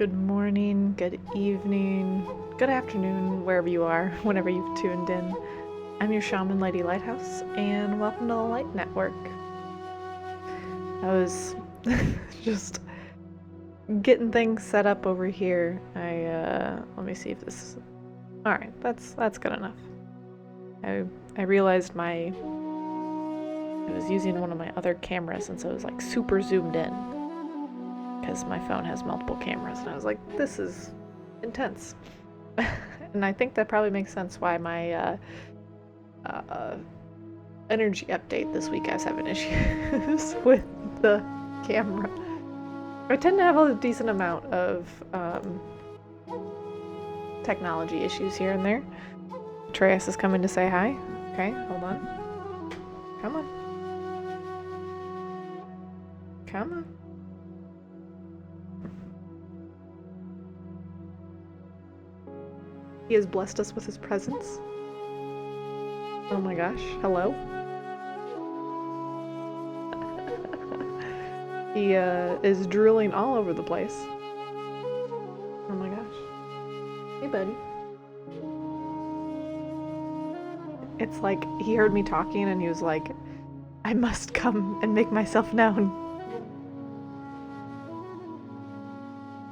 Good morning, good evening, good afternoon, wherever you are, whenever you've tuned in. I'm your Shaman Lady Lighthouse, and welcome to the Light Network. I was just getting things set up over here. Let me see if this. All right, that's good enough. I realized I was using one of my other cameras, and so it was like super zoomed in. Because my phone has multiple cameras, and I was like, this is intense. And I think that probably makes sense why my energy update this week I was having issues with the camera. I tend to have a decent amount of technology issues here and there. Atreus is coming to say hi. Okay, hold on. Come on. Come on. He has blessed us with his presence. Oh my gosh, hello. He is drooling all over the place. Oh my gosh. Hey buddy. It's like he heard me talking and he was like, I must come and make myself known.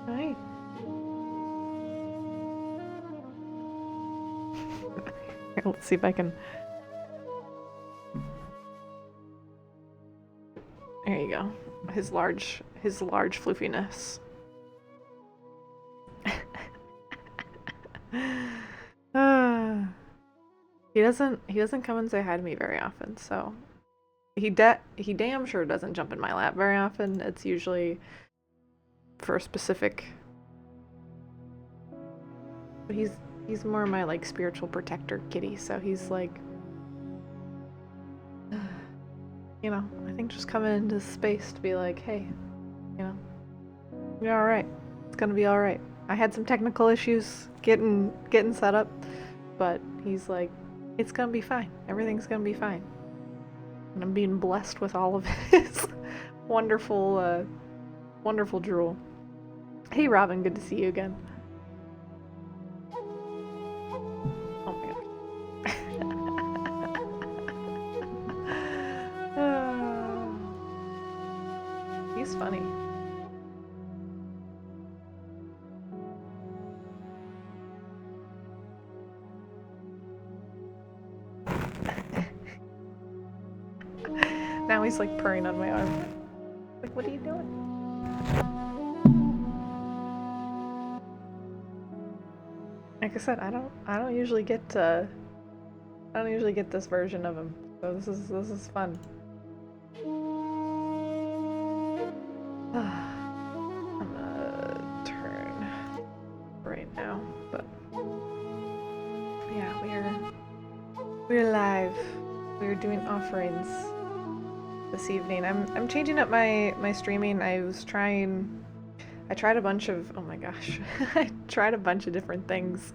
Hi. Here, let's see if I can. There you go. His large floofiness. He doesn't come and say hi to me very often, so he damn sure doesn't jump in my lap very often. It's usually for a specific. But he's more my like spiritual protector kitty, so he's like, you know, I think just coming into space to be like, hey, you know, you're all right. It's gonna be all right. I had some technical issues getting set up, but he's like, it's gonna be fine. Everything's gonna be fine. And I'm being blessed with all of his wonderful drool. Hey Robin, good to see you again. Oh my gosh. He's funny. Now he's like purring on my arm. Like, what are you doing? Like I said, I don't usually get this version of him. So this is fun. I'm gonna turn right now, but yeah, we're live. We're doing offerings this evening. I'm changing up my streaming. I tried a bunch of, oh my gosh, I tried a bunch of different things,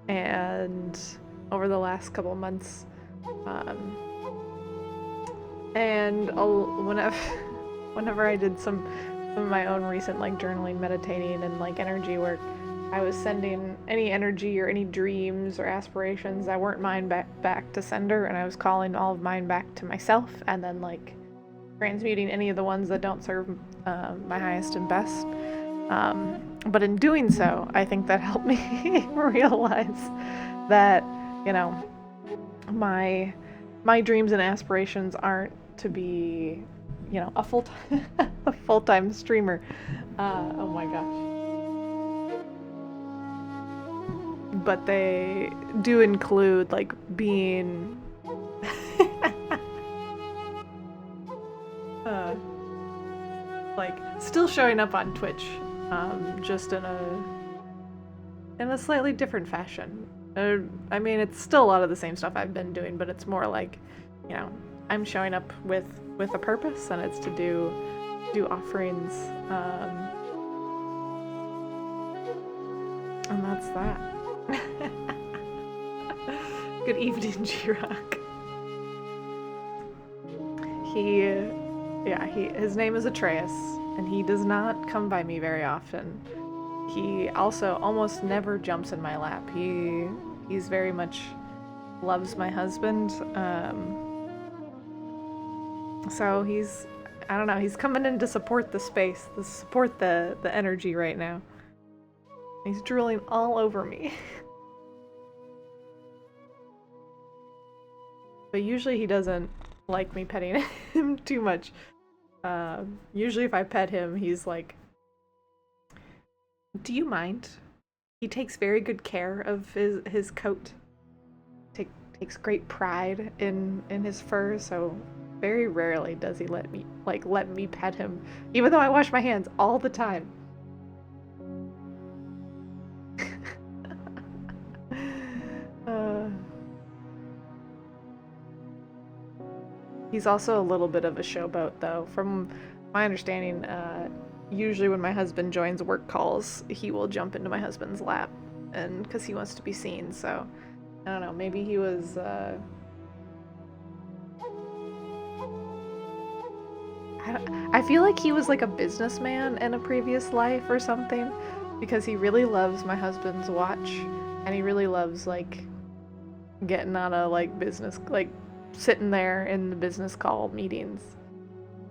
and over the last couple of months, and whenever I did some of my own recent like journaling, meditating, and like energy work, I was sending any energy or any dreams or aspirations that weren't mine back to sender, and I was calling all of mine back to myself, and then like transmuting any of the ones that don't serve my highest and best. But in doing so, I think that helped me realize that, you know, my dreams and aspirations aren't to be, you know, a full-time streamer. Oh my gosh. But they do include like being like still showing up on Twitch, just in a slightly different fashion. I mean, it's still a lot of the same stuff I've been doing, but it's more like, you know, I'm showing up with a purpose, and it's to do offerings, and that's that. Good evening, G-Rock. His name is Atreus, and he does not come by me very often. he also almost never jumps in my lap. He's very much loves my husband. So he's, I don't know, he's coming in to support the space, to support the energy right now. He's drooling all over me. But usually he doesn't like me petting him too much. Usually if I pet him, he's like, do you mind? He takes very good care of his coat. Takes great pride in his fur, so very rarely does he let me pet him, even though I wash my hands all the time. He's also a little bit of a showboat, though. From my understanding, usually when my husband joins work calls, he will jump into my husband's lap, and because he wants to be seen. So I don't know. Maybe he was. I feel like he was like a businessman in a previous life or something, because he really loves my husband's watch, and he really loves like getting on a like business, like sitting there in the business call meetings.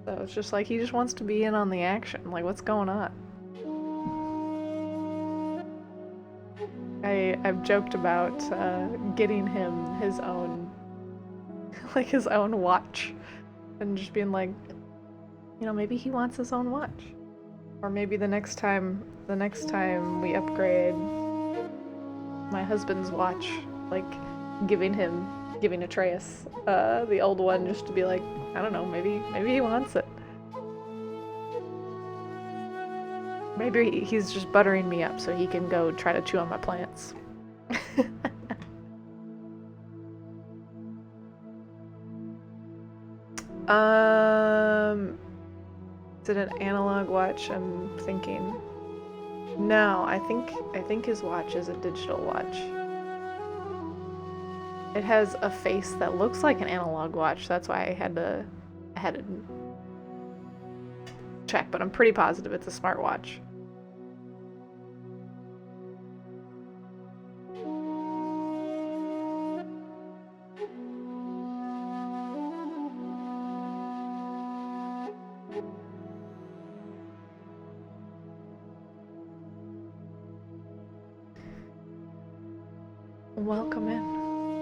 So it's just like he just wants to be in on the action. Like, what's going on? I've joked about getting him his own, like his own watch, and just being like, you know, maybe he wants his own watch, or maybe the next time we upgrade my husband's watch, like giving Atreus the old one, just to be like, I don't know, maybe he wants it. Maybe he's just buttering me up so he can go try to chew on my plants. Is it an analog watch? I'm thinking. No, I think his watch is a digital watch. It has a face that looks like an analog watch. That's why I had to check, but I'm pretty positive it's a smartwatch.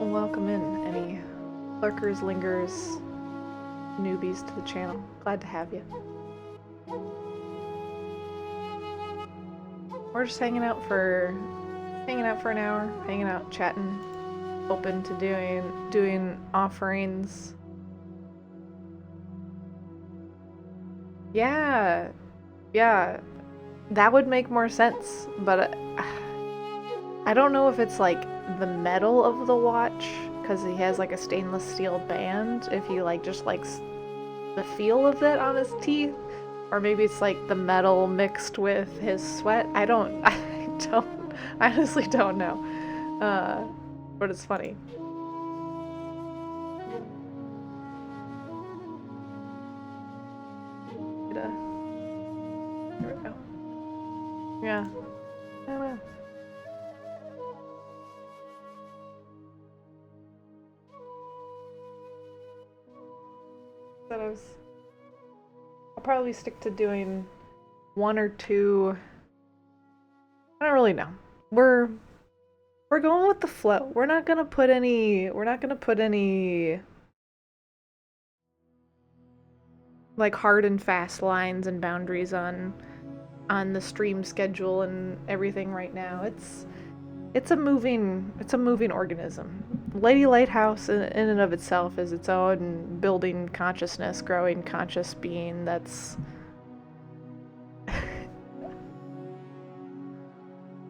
Welcome in, any lurkers, lingers, newbies to the channel. Glad to have you. We're just hanging out for an hour, hanging out, chatting, open to doing offerings. Yeah, that would make more sense, but I don't know if it's like the metal of the watch, because he has like a stainless steel band, if he like just likes the feel of it on his teeth, or maybe it's like the metal mixed with his sweat. I honestly don't know, but it's funny. Here we go. Yeah, I don't know. I'll probably stick to doing one or two. I don't really know. We're going with the flow. We're not gonna put any like hard and fast lines and boundaries on the stream schedule and everything right now. It's a moving organism. Lady Lighthouse in and of itself is its own building consciousness, growing conscious being that's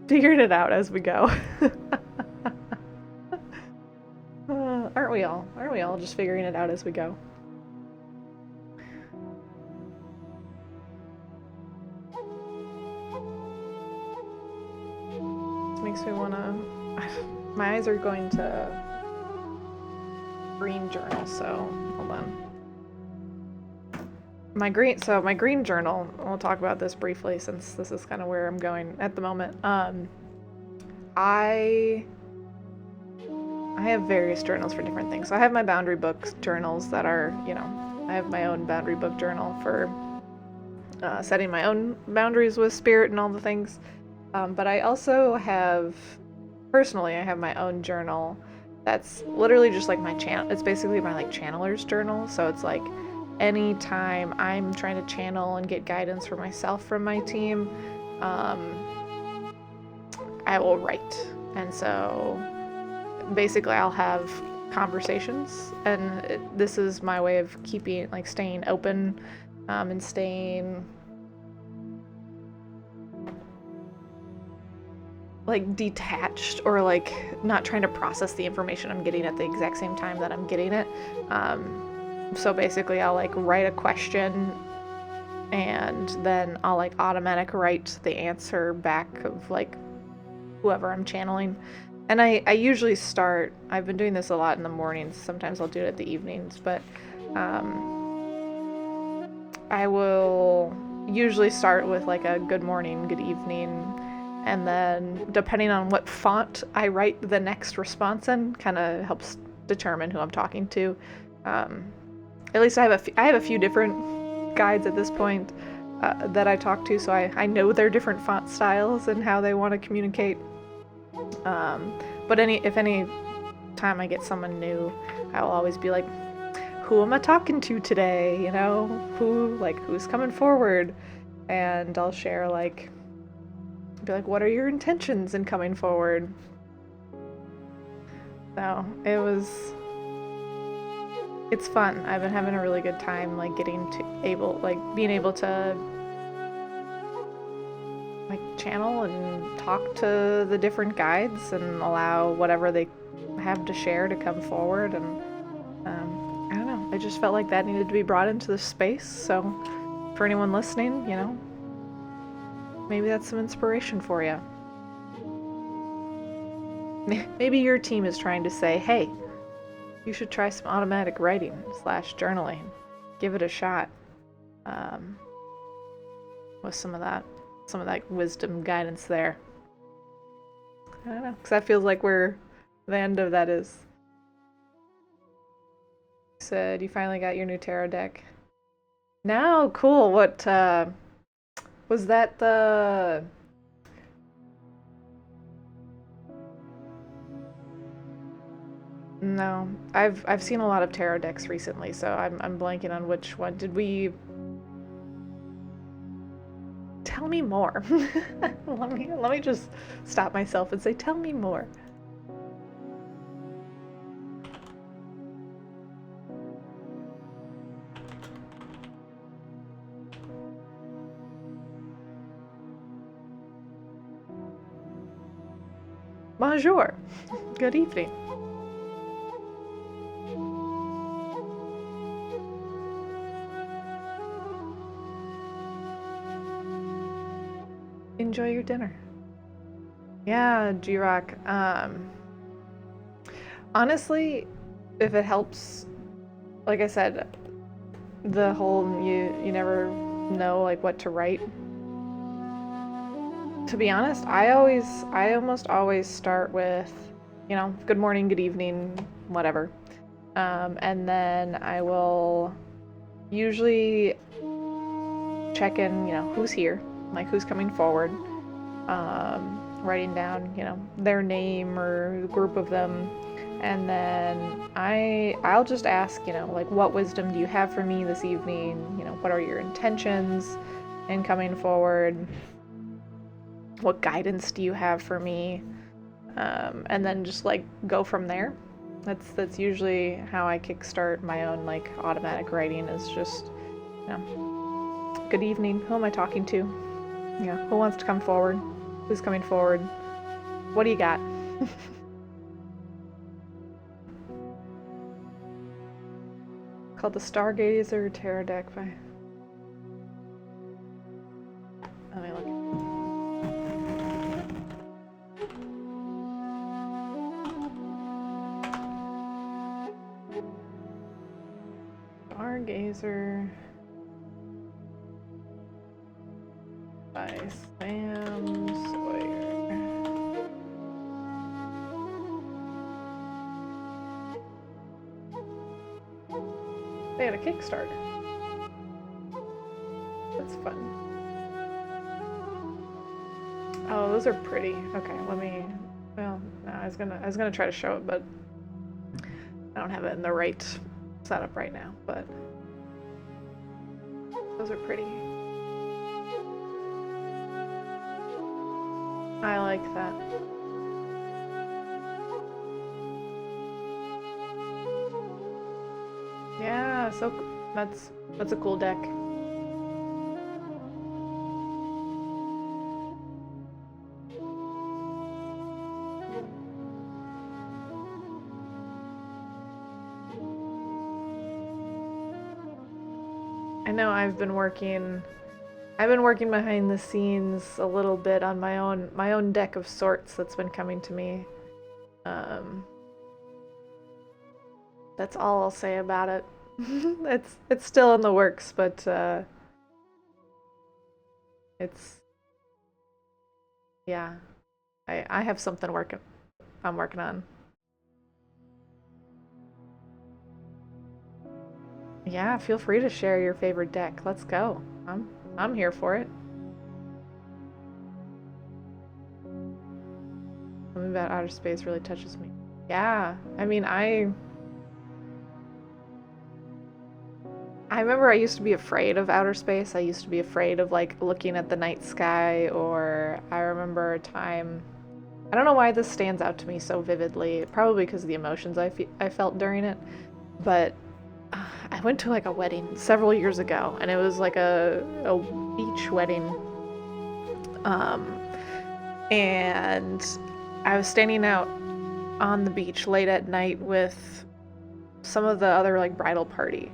figuring it out as we go. Aren't we all? Aren't we all just figuring it out as we go? This makes me wanna... My eyes are going to green journal, so hold on. my green journal, I'll talk about this briefly since this is kind of where I'm going at the moment. I have various journals for different things. So I have my boundary book journals that are, I have my own boundary book journal for setting my own boundaries with spirit and all the things. But I also have, personally, I have my own journal that's literally just like my channel. It's basically my like channeler's journal. So it's like anytime I'm trying to channel and get guidance for myself from my team, I will write. And so basically I'll have conversations, and this is my way of keeping, like, staying open, and staying like detached, or like not trying to process the information I'm getting at the exact same time that I'm getting it. So basically I'll like write a question, and then I'll like automatic write the answer back of like whoever I'm channeling. And I usually start, I've been doing this a lot in the mornings, sometimes I'll do it at the evenings, but I will usually start with like a good morning, good evening, and then depending on what font I write the next response in, kind of helps determine who I'm talking to. At least I have a few different guides at this point that I talk to, so I know their different font styles and how they want to communicate. But if any time I get someone new, I will always be like, who am I talking to today? Who's coming forward? And I'll share be like, what are your intentions in coming forward? So it's fun. I've been having a really good time, like being able to like channel and talk to the different guides and allow whatever they have to share to come forward. And I don't know, I just felt like that needed to be brought into the space. So for anyone listening, maybe that's some inspiration for you. Maybe your team is trying to say, hey, you should try some automatic writing / journaling. Give it a shot. With some of that wisdom guidance there. I don't know, because that feels like where the end of that is. You said you finally got your new tarot deck. Now, cool. What was that? No, I've seen a lot of tarot decks recently, so I'm blanking on which one. Did we? Tell me more. let me just stop myself and say, tell me more. Bonjour. Good evening. Enjoy your dinner. Yeah, G-Rock. Honestly, if it helps, like I said, the whole you never know like what to write. To be honest, I almost always start with, good morning, good evening, whatever. And then I will usually check in, who's here, like who's coming forward, writing down, their name or the group of them. And then I'll just ask, like, what wisdom do you have for me this evening? What are your intentions in coming forward? What guidance do you have for me? And then just like go from there. That's usually how I kickstart my own like automatic writing, is just, good evening, who am I talking to? Who wants to come forward? Who's coming forward? What do you got? Called the Stargazer Tarot deck by... Let me look. Stargazer They had a Kickstarter. That's fun. Oh, those are pretty. Okay, let me. Well, no, I was gonna try to show it, but I don't have it in the right setup right now. But those are pretty. I like that. Yeah, so that's a cool deck. I know I've been working behind the scenes a little bit on my own deck of sorts that's been coming to me. That's all I'll say about it. It's still in the works, but it's yeah. I have something I'm working on. Yeah, feel free to share your favorite deck. Let's go. I'm here for it. Something about outer space really touches me. Yeah, I mean, I remember I used to be afraid of outer space. I used to be afraid of like looking at the night sky, or I remember a time. I don't know why this stands out to me so vividly. Probably because of the emotions I felt during it. But I went to like a wedding several years ago, and it was like a beach wedding. And I was standing out on the beach late at night with some of the other like bridal party,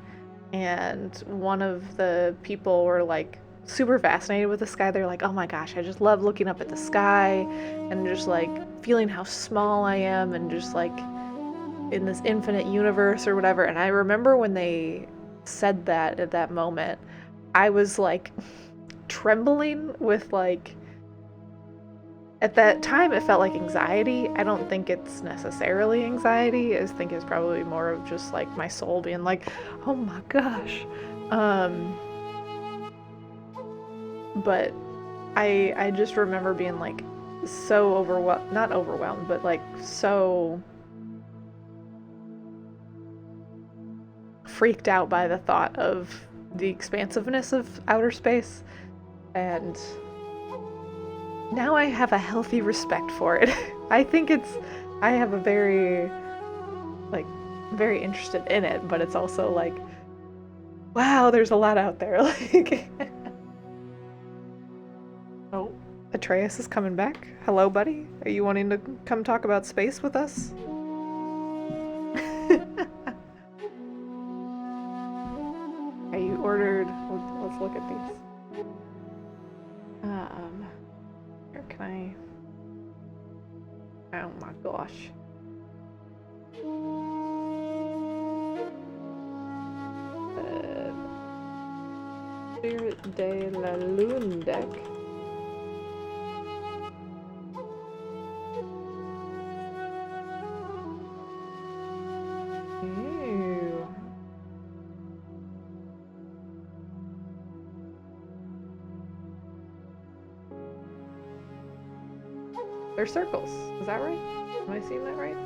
and one of the people were like super fascinated with the sky. They're like, oh my gosh, I just love looking up at the sky and just like feeling how small I am and just like in this infinite universe or whatever. And I remember when they said that at that moment, I was like trembling with like, at that time it felt like anxiety. I don't think it's necessarily anxiety. I think it's probably more of just like my soul being like, oh my gosh. But I just remember being like so overwhelmed, not overwhelmed, but like so freaked out by the thought of the expansiveness of outer space. And now I have a healthy respect for it. I have a very, like, very interested in it, but it's also like, wow, there's a lot out there. Like, oh, Atreus is coming back. Hello, buddy. Are you wanting to come talk about space with us? Okay, you ordered. Let's look at these. Here, can I? Oh my gosh. Spirit de la Lune deck. Ew. They're circles. Is that right? Am I seeing that right?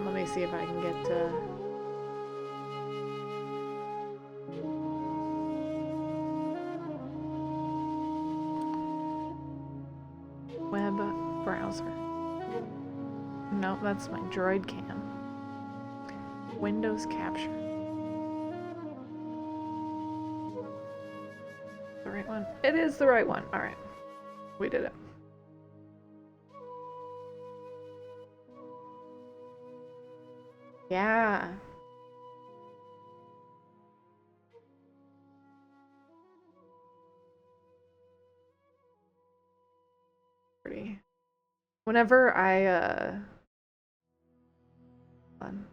Let me see if I can get web browser. No, that's my Droid Cam. Windows capture. The right one? It is the right one. Alright. We did it. Yeah. Pretty. Whenever I fun.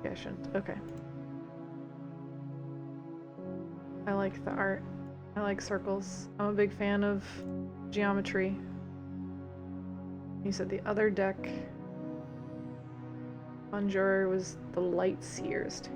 Yeah, I shouldn't. Okay. I like the art. I like circles. I'm a big fan of geometry. You said the other deck Conjurer was the Light Seer's Tarot.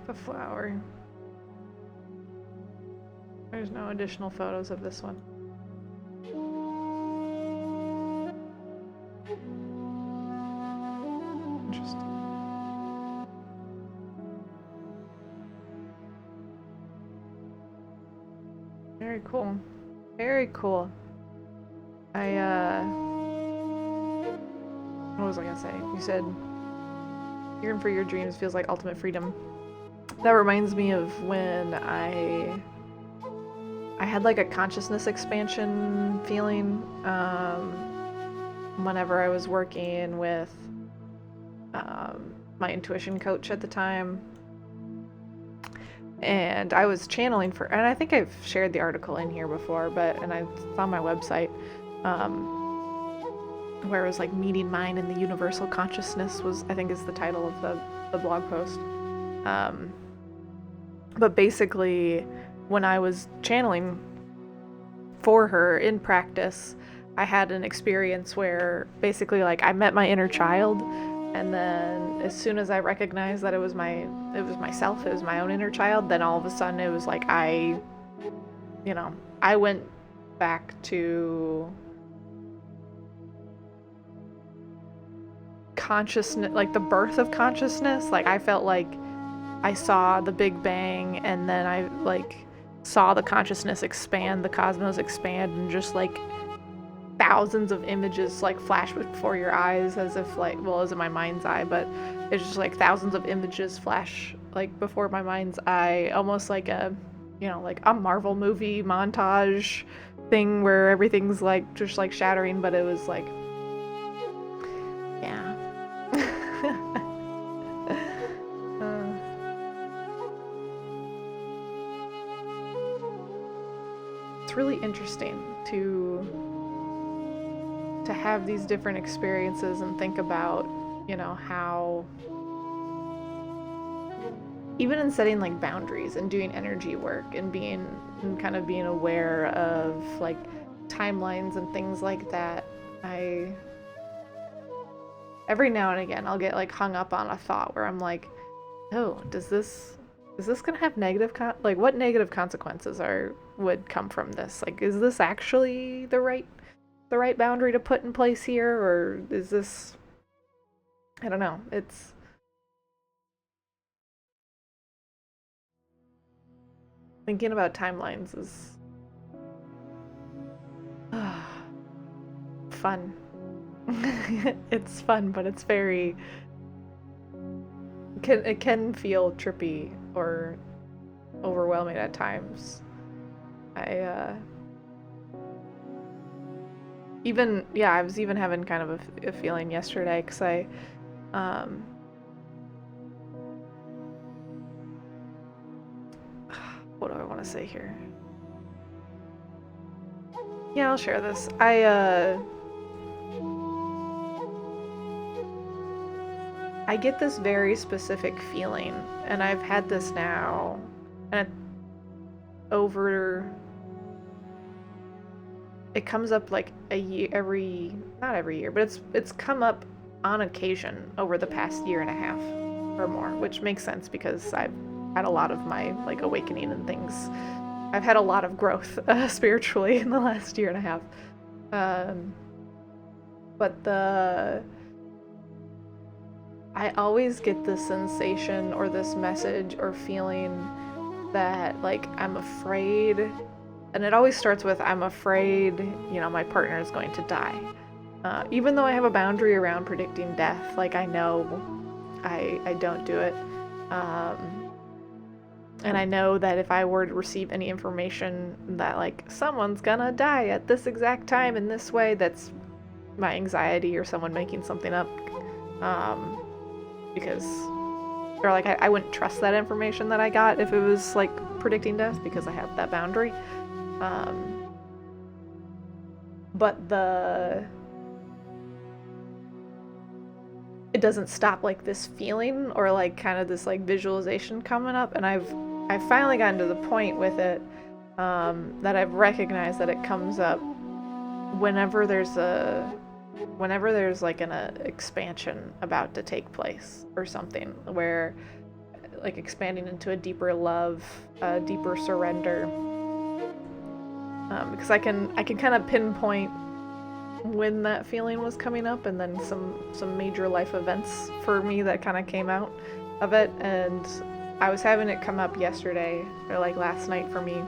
The flower. There's no additional photos of this one. Interesting. Very cool. Very cool. What was I gonna say? You said yearn for your dreams feels like ultimate freedom. That reminds me of when I had like a consciousness expansion feeling whenever I was working with my intuition coach at the time. And I was channeling and I think I've shared the article in here before, and it's on my website, where it was like meeting mine in the universal consciousness I think is the title of the blog post. But basically, when I was channeling for her in practice, I had an experience where basically like I met my inner child, and then as soon as I recognized that it was myself, it was my own inner child, then all of a sudden it was like I went back to consciousness, like the birth of consciousness. Like I felt like I saw the Big Bang, and then I like saw the consciousness expand, the cosmos expand, and just like thousands of images like flash before your eyes, as if like, well, it was in my mind's eye, but it's just like thousands of images flash like before my mind's eye, almost like a Marvel movie montage thing where everything's like just like shattering, but it was like, yeah. It's really interesting to have these different experiences and think about, how even in setting like boundaries and doing energy work and being aware of like timelines and things like that, every now and again I'll get like hung up on a thought where I'm like, oh, is this gonna have what negative consequences would come from this? Like, is this actually the right boundary to put in place here, or is this, I don't know. It's thinking about timelines is fun. It's fun, but it's very it can feel trippy or overwhelming at times. I was even having kind of a feeling yesterday, because what do I want to say here? Yeah, I'll share this. I get this very specific feeling, and I've had this now, and it comes up like a year, not every year, but it's come up on occasion over the past year and a half or more, which makes sense because I've had a lot of my like awakening and things. I've had a lot of growth spiritually in the last year and a half. But I always get this sensation or this message or feeling that like I'm afraid, and it always starts with I'm afraid, my partner is going to die. Even though I have a boundary around predicting death, like I know I don't do it. And I know that if I were to receive any information that like someone's gonna die at this exact time in this way, that's my anxiety or someone making something up, because or like I wouldn't trust that information that I got if it was like predicting death, because I have that boundary. But it doesn't stop like this feeling or like kind of this like visualization coming up, and I've finally gotten to the point with it, that I've recognized that it comes up whenever there's like an expansion about to take place or something, where like expanding into a deeper love, a deeper surrender, because I can kind of pinpoint when that feeling was coming up, and then some major life events for me that kind of came out of it. And I was having it come up yesterday, or like last night for me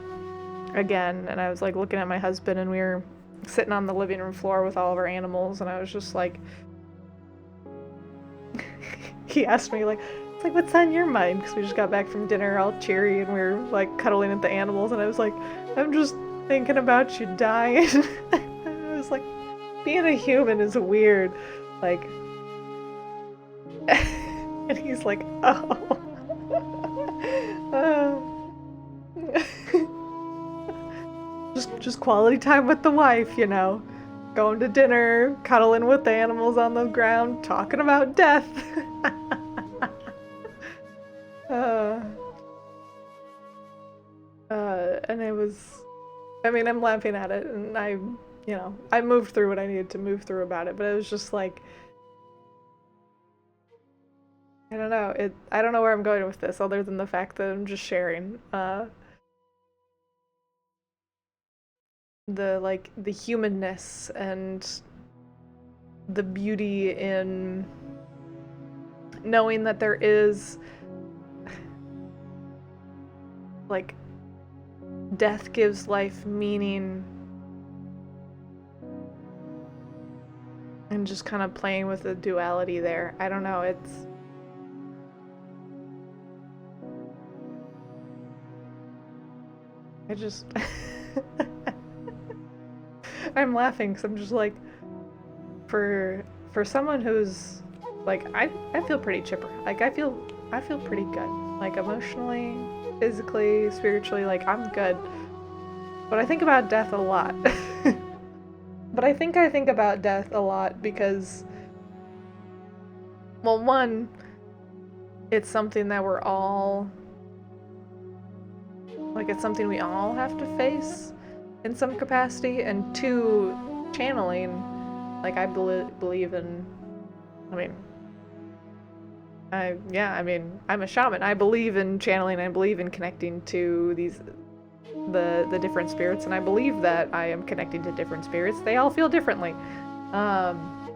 again, and I was like looking at my husband, and we were sitting on the living room floor with all of our animals, and I was just like, he asked me like, it's like, what's on your mind? Because we just got back from dinner all cheery, and we were like cuddling at the animals, and I was like, I'm just thinking about you dying. I was like, being a human is weird, like, and he's like, oh. Just quality time with the wife, you know, going to dinner, cuddling with the animals on the ground, talking about death. And it was, I mean, I'm laughing at it, and I moved through what I needed to move through about it, but it was just like, I don't know, I don't know where I'm going with this, other than the fact that I'm just sharing, the humanness and the beauty in knowing that there is, like, death gives life meaning, and just kind of playing with the duality there. I don't know, I just I'm laughing because I'm just like, for someone who's like, I feel pretty chipper. Like I feel pretty good. Like emotionally, physically, spiritually, like I'm good. But I think about death a lot. But I think about death a lot because, well, one, it's something that we're all, like, it's something we all have to face in some capacity, and two, channeling, like, I believe in, I mean, I'm a shaman. I believe in channeling. I believe in connecting to the different spirits, and I believe that I am connecting to different spirits. They all feel differently. And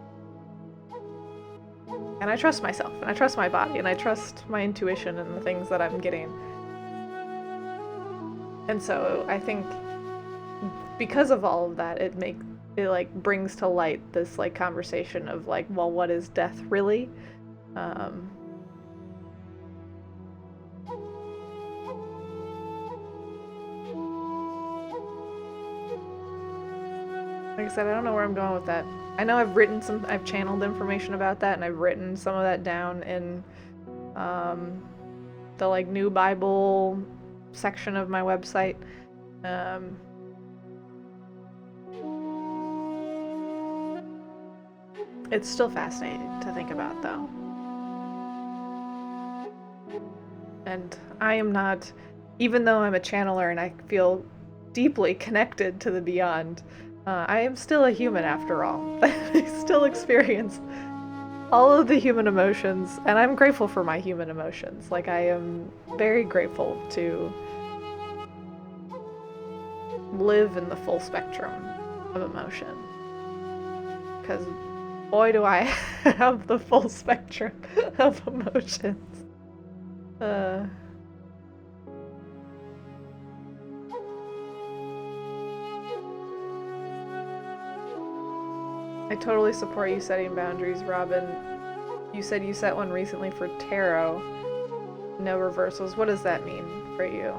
I trust myself, and I trust my body, and I trust my intuition and the things that I'm getting. And so I think because of all of that, it like brings to light this like conversation of like, well, what is death really? Like I said, I don't know where I'm going with that. I know I've channeled information about that, and I've written some of that down in the like new Bible section of my website. It's still fascinating to think about, though. And I am not, even though I'm a channeler and I feel deeply connected to the beyond, I am still a human after all. I still experience all of the human emotions, and I'm grateful for my human emotions. Like, I am very grateful to live in the full spectrum of emotion. Because boy, do I have the full spectrum of emotions. I totally support you setting boundaries, Robin. You said you set one recently for tarot. No reversals. What does that mean for you?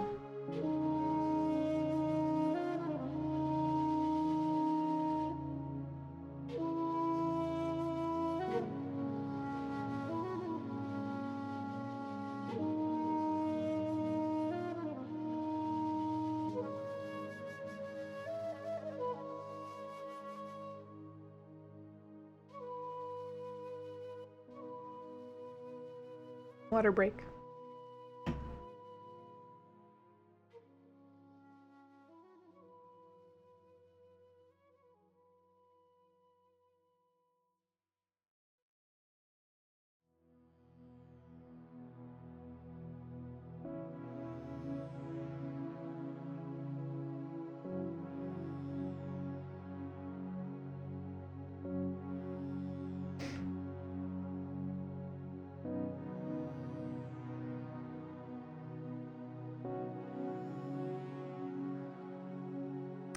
Water break.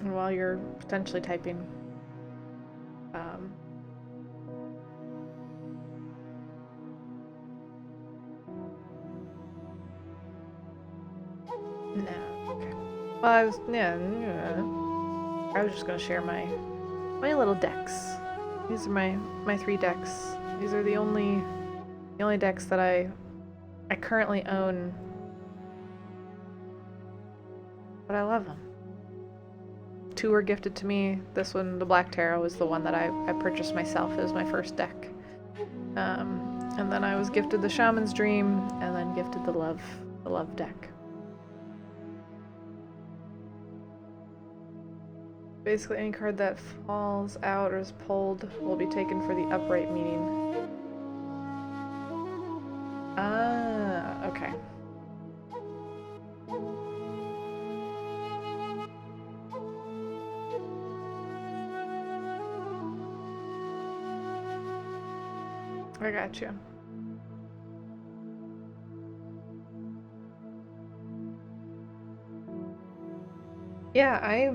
And while you're potentially typing, no, okay. Well, I was just gonna share my little decks. These are my 3 decks. These are the only decks that I currently own, but I love them. 2 were gifted to me. This one, the Black Tarot, is the one that I purchased myself. It was my first deck. And then I was gifted the Shaman's Dream, and then gifted the Love deck. Basically, any card that falls out or is pulled will be taken for the upright meaning. Ah, okay. I got you. Yeah,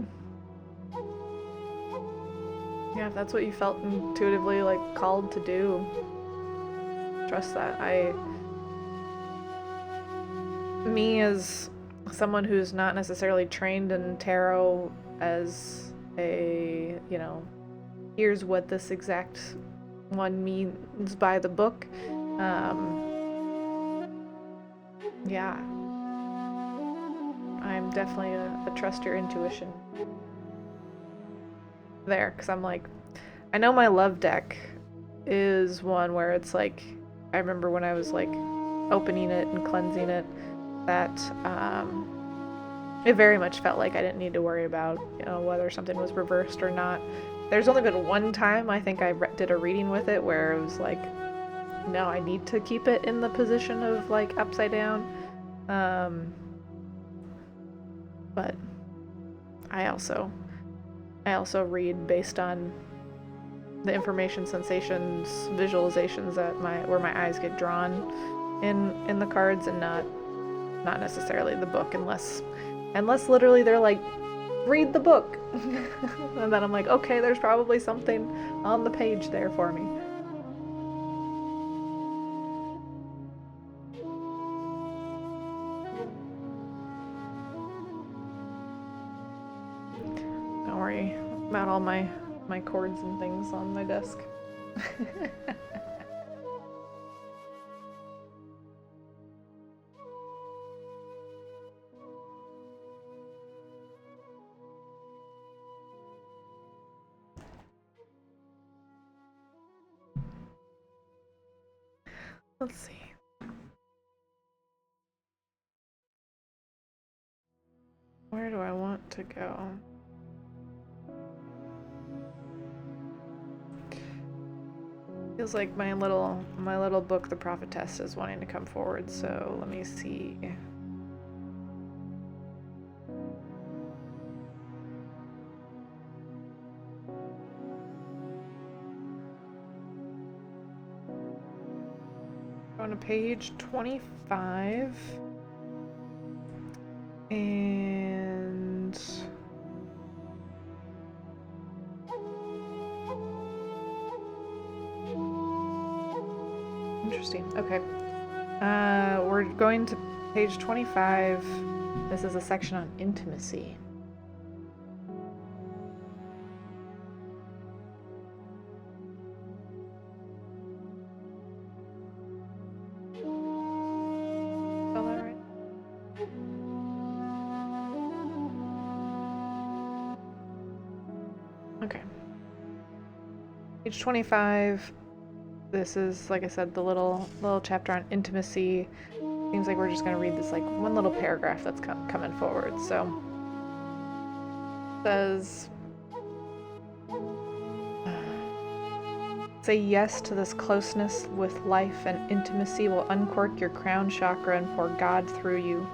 if that's what you felt intuitively like called to do, trust that. Me as someone who's not necessarily trained in tarot as a, here's what this exact one means by the book. Yeah, I'm definitely a trust your intuition there, because I'm like, I know my love deck is one where it's like, I remember when I was like opening it and cleansing it, that it very much felt like I didn't need to worry about, whether something was reversed or not. There's only been one time I think I did a reading with it where it was like, no, I need to keep it in the position of like upside down. But I also read based on the information, sensations, visualizations that where my eyes get drawn in the cards, and not necessarily the book, unless literally they're like, read the book. And then I'm like, okay, there's probably something on the page there for me. Don't worry about all my cords and things on my desk. Let's see. Where do I want to go? Feels like my little book, The Prophetess, is wanting to come forward, so let me see. On to page 25. And interesting. Okay. We're going to page 25. This is a section on intimacy. Spell that right? Okay. Page 25. this is, like I said, the little chapter on intimacy. Seems like we're just going to read this like one little paragraph that's coming forward. So it says, say yes to this closeness with life, and intimacy will uncork your crown chakra and pour God through you.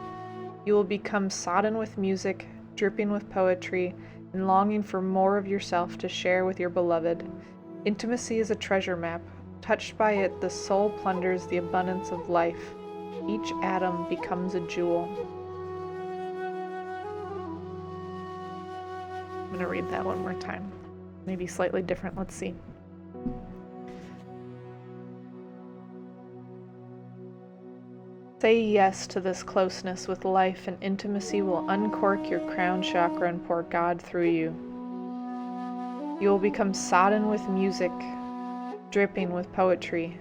You will become sodden with music, dripping with poetry, and longing for more of yourself to share with your beloved. Intimacy is a treasure map. Touched by it, the soul plunders the abundance of life. Each atom becomes a jewel. I'm going to read that one more time. Maybe slightly different. Let's see. Say yes to this closeness with life, and intimacy will uncork your crown chakra and pour God through you. You will become sodden with music, dripping with poetry,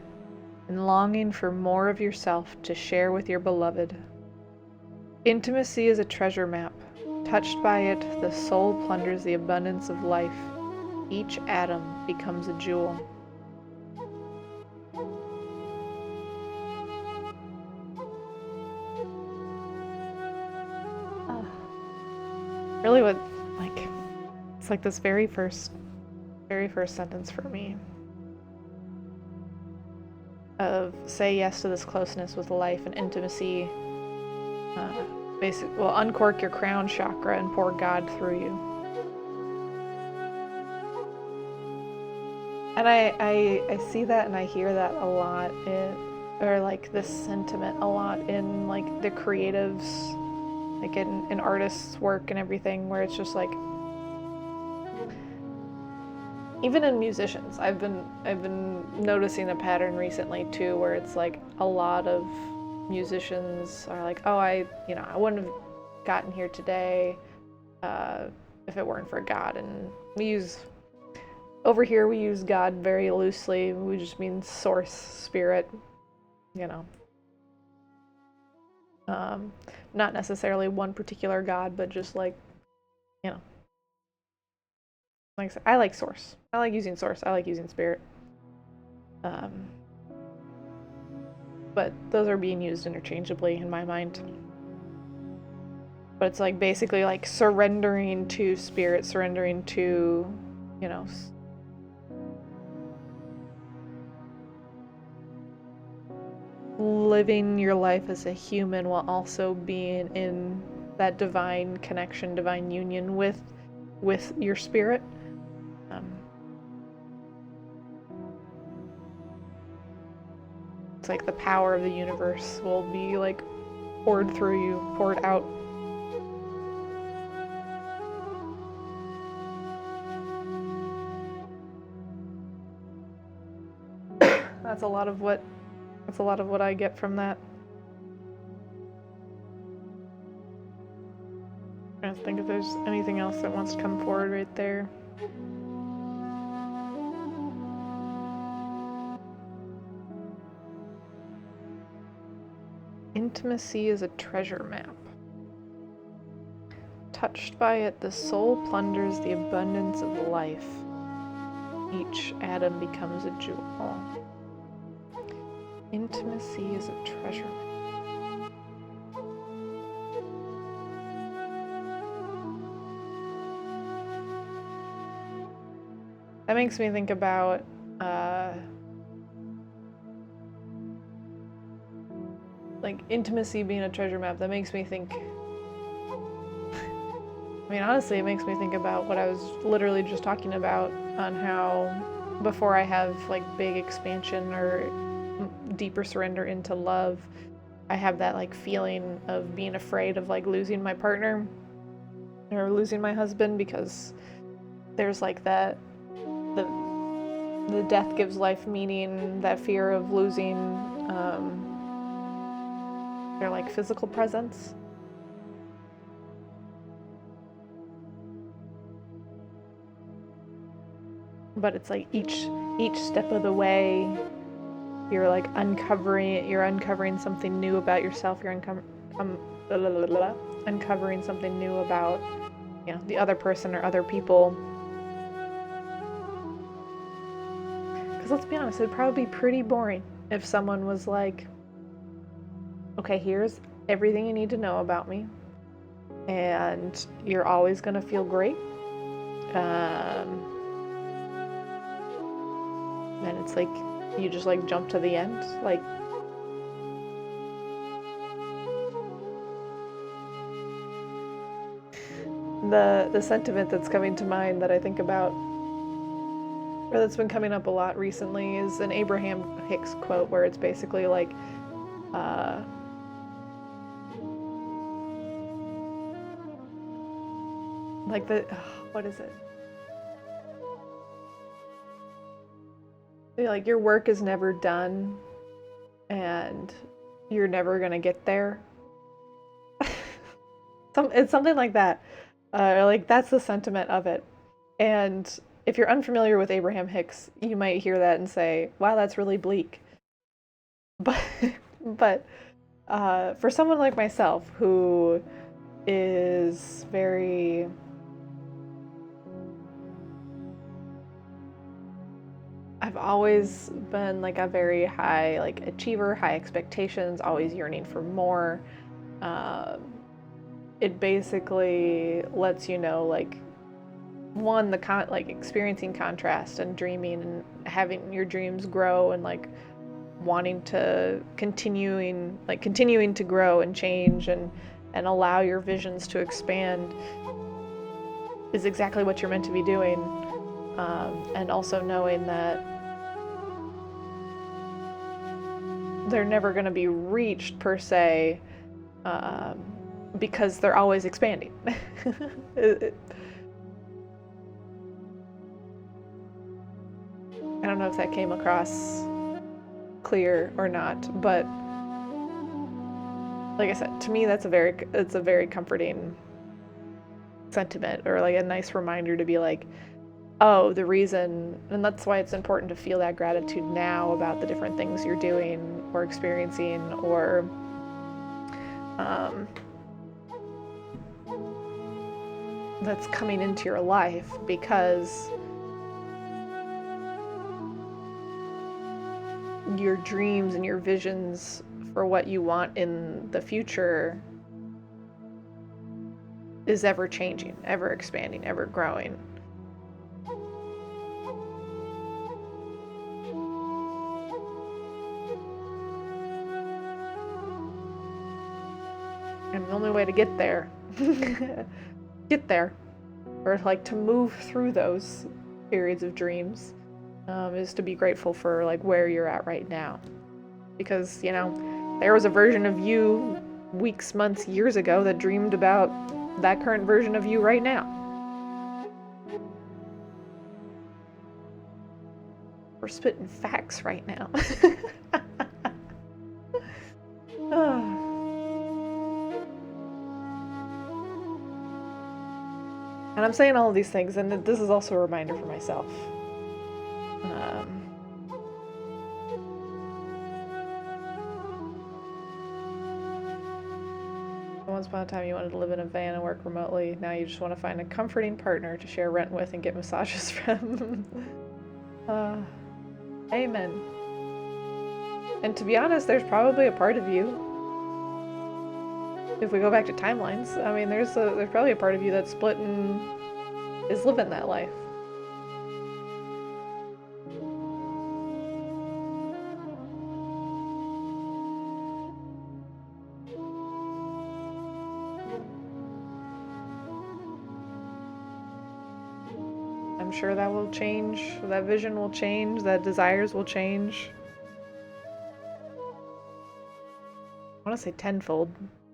and longing for more of yourself to share with your beloved. Intimacy is a treasure map. Touched by it, the soul plunders the abundance of life. Each atom becomes a jewel. Really what, like, it's like this very first sentence for me of say yes to this closeness with life and intimacy basically will uncork your crown chakra and pour God through you. And I see that and I hear that a lot or like this sentiment a lot in like the creatives, like in artists' work and everything, where it's just like, even in musicians, I've been noticing a pattern recently too, where it's like a lot of musicians are like, oh, I wouldn't have gotten here today if it weren't for God. And over here we use God very loosely. We just mean source, spirit, not necessarily one particular God, but just like I said, I like source. I like using source. I like using spirit. But those are being used interchangeably in my mind. But it's like basically like surrendering to spirit, surrendering to, living your life as a human while also being in that divine connection, divine union with your spirit. It's like the power of the universe will be like poured through you, poured out. That's a lot of what I get from that. I'm trying to think if there's anything else that wants to come forward right there. Intimacy is a treasure map. Touched by it, the soul plunders the abundance of life. Each atom becomes a jewel. Intimacy is a treasure map. That makes me think about like intimacy being a treasure map. That makes me think, honestly, it makes me think about what I was literally just talking about on how before I have like big expansion or deeper surrender into love, I have that like feeling of being afraid of like losing my partner or losing my husband, because there's like that the death gives life meaning, that fear of losing their like physical presence. But it's like each step of the way you're like uncovering something new about yourself. You're uncovering something new about the other person or other people. Because let's be honest, it'd probably be pretty boring if someone was like, okay, here's everything you need to know about me, and you're always gonna feel great. And it's like you just like jump to the end. Like, the sentiment that's coming to mind that I think about, or that's been coming up a lot recently, is an Abraham Hicks quote where it's basically like, what is it? Like, your work is never done, and you're never gonna get there. It's something like that. Like, that's the sentiment of it. And if you're unfamiliar with Abraham Hicks, you might hear that and say, wow, that's really bleak. But, but for someone like myself who is very... I've always been like a very high like achiever, high expectations, always yearning for more. It basically lets you know, like, one, like experiencing contrast and dreaming and having your dreams grow and like wanting to continuing to grow and change and allow your visions to expand is exactly what you're meant to be doing. And also knowing that they're never going to be reached per se, because they're always expanding. I don't know if that came across clear or not, but like I said, to me it's a very comforting sentiment, or like a nice reminder to be like, oh, the reason, and that's why it's important to feel that gratitude now about the different things you're doing or experiencing, or that's coming into your life, because your dreams and your visions for what you want in the future is ever changing, ever expanding, ever growing. And the only way to get there, or like to move through those periods of dreams, is to be grateful for like where you're at right now. Because, you know, there was a version of you weeks, months, years ago that dreamed about that current version of you right now. We're spitting facts right now. And I'm saying all of these things, and this is also a reminder for myself. Once upon a time you wanted to live in a van and work remotely. Now you just want to find a comforting partner to share rent with and get massages from. Amen. And to be honest, there's probably a part of you, if we go back to timelines, I mean, there's probably a part of you that's split and is living that life. I'm sure that will change, that vision will change, that desires will change. I want to say tenfold,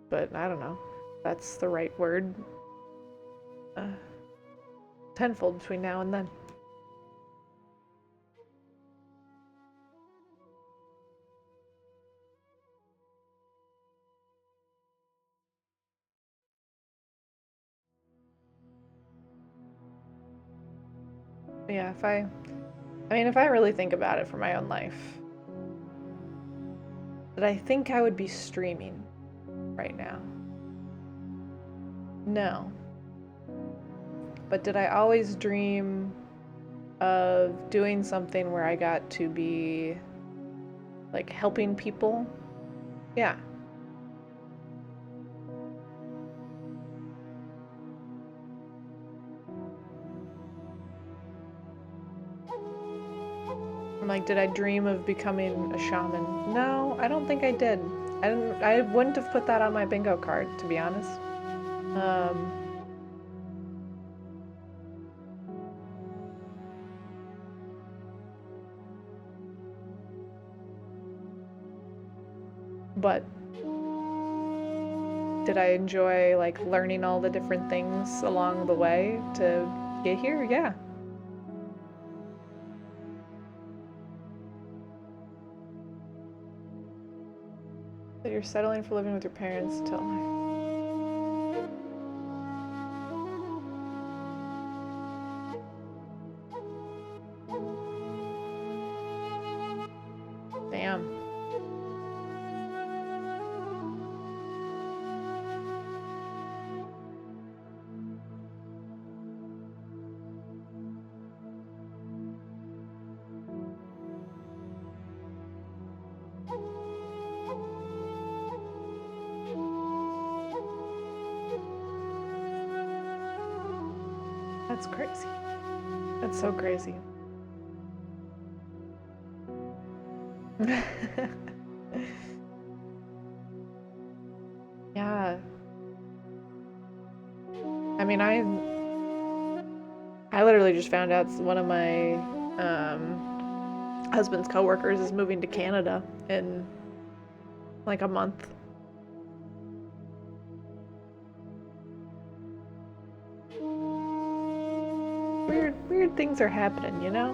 but I don't know if that's the right word. Tenfold between now and then. Yeah, if I really think about it for my own life, that I think I would be streaming right now. No. But did I always dream of doing something where I got to be like helping people. Yeah. I'm like, did I dream of becoming a shaman? No, I don't think I did. I wouldn't have put that on my bingo card, to be honest. But did I enjoy like learning all the different things along the way to get here? Yeah. So you're settling for living with your parents till damn. That's crazy. That's so crazy. Yeah. I mean, I literally just found out one of my husband's coworkers is moving to Canada in like a month. Weird things are happening, you know?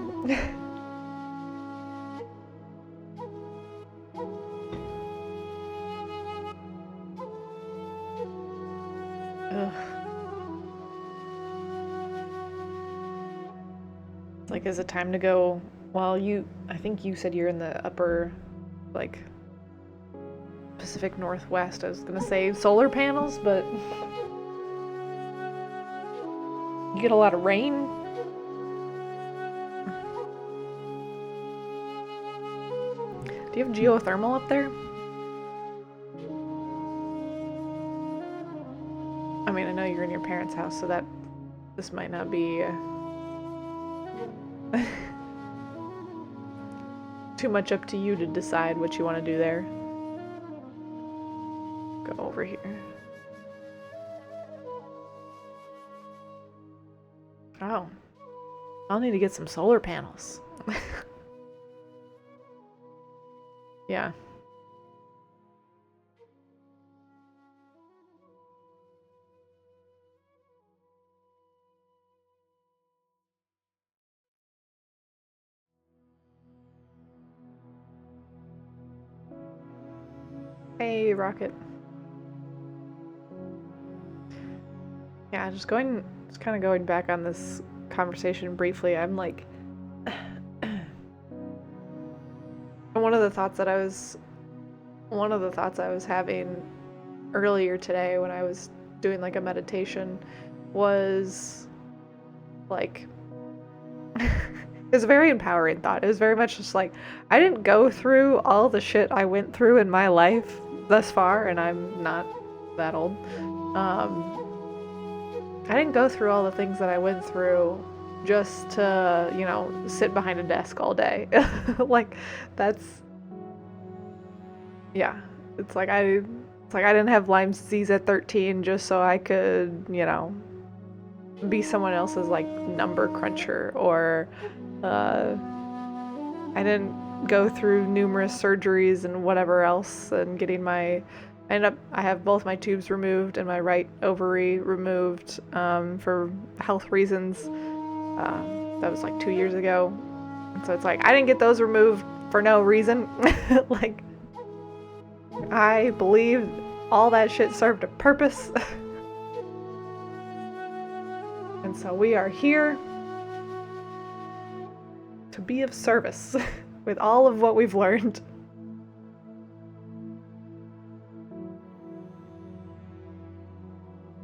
Ugh. It's like, is it time to go? Well, I think you said you're in the upper, like, Pacific Northwest. I was gonna say solar panels, but you get a lot of rain. Do you have geothermal up there? I mean, I know you're in your parents' house, so this might not be too much up to you to decide what you want to do there. Go over here. Oh. I'll need to get some solar panels. Yeah. Hey, Rocket. Yeah, just kind of going back on this conversation briefly. I'm like, one of the thoughts I was having earlier today when I was doing like a meditation was like, it was a very empowering thought. It was very much just like, I didn't go through all the shit I went through in my life thus far, and I'm not that old. I didn't go through all the things that I went through just to, you know, sit behind a desk all day. Like, yeah. It's like I didn't have Lyme disease at 13 just so I could, you know, be someone else's like number cruncher, or I didn't go through numerous surgeries and whatever else and getting I have both my tubes removed and my right ovary removed for health reasons. That was like 2 years ago. And so it's like, I didn't get those removed for no reason. Like, I believe all that shit served a purpose. And so we are here to be of service with all of what we've learned.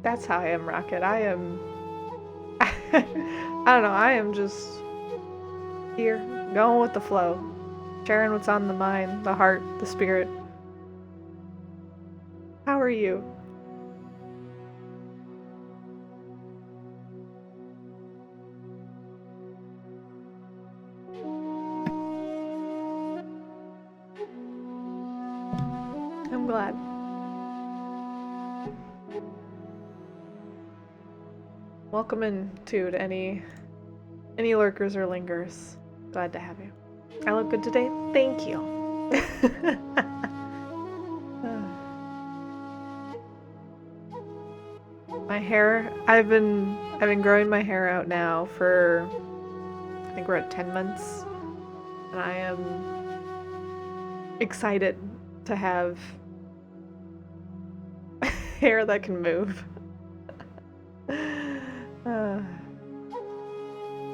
That's how I am, Rocket. I don't know, I am just Here, going with the flow. Sharing what's on the mind, the heart, the spirit. How are you? I'm glad. Welcome in to any lurkers or lingers. Glad to have you. I look good today? Thank you. My hair, I've been growing my hair out now for, I think we're at 10 months, and I am excited to have hair that can move.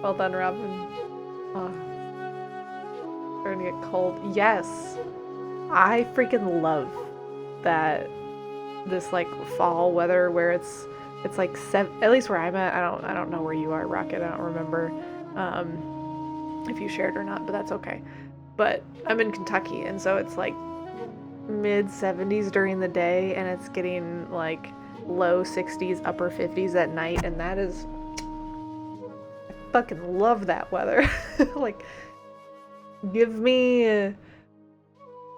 Well done, Robin. Starting to get cold. Yes, I freaking love that this like fall weather where it's like at least where I'm at. I don't know where you are, Rocket. I don't remember if you shared or not, but that's okay. But I'm in Kentucky, and so it's like mid 70s during the day, and it's getting like low 60s, upper 50s at night, and that is, I fucking love that weather. Like, give me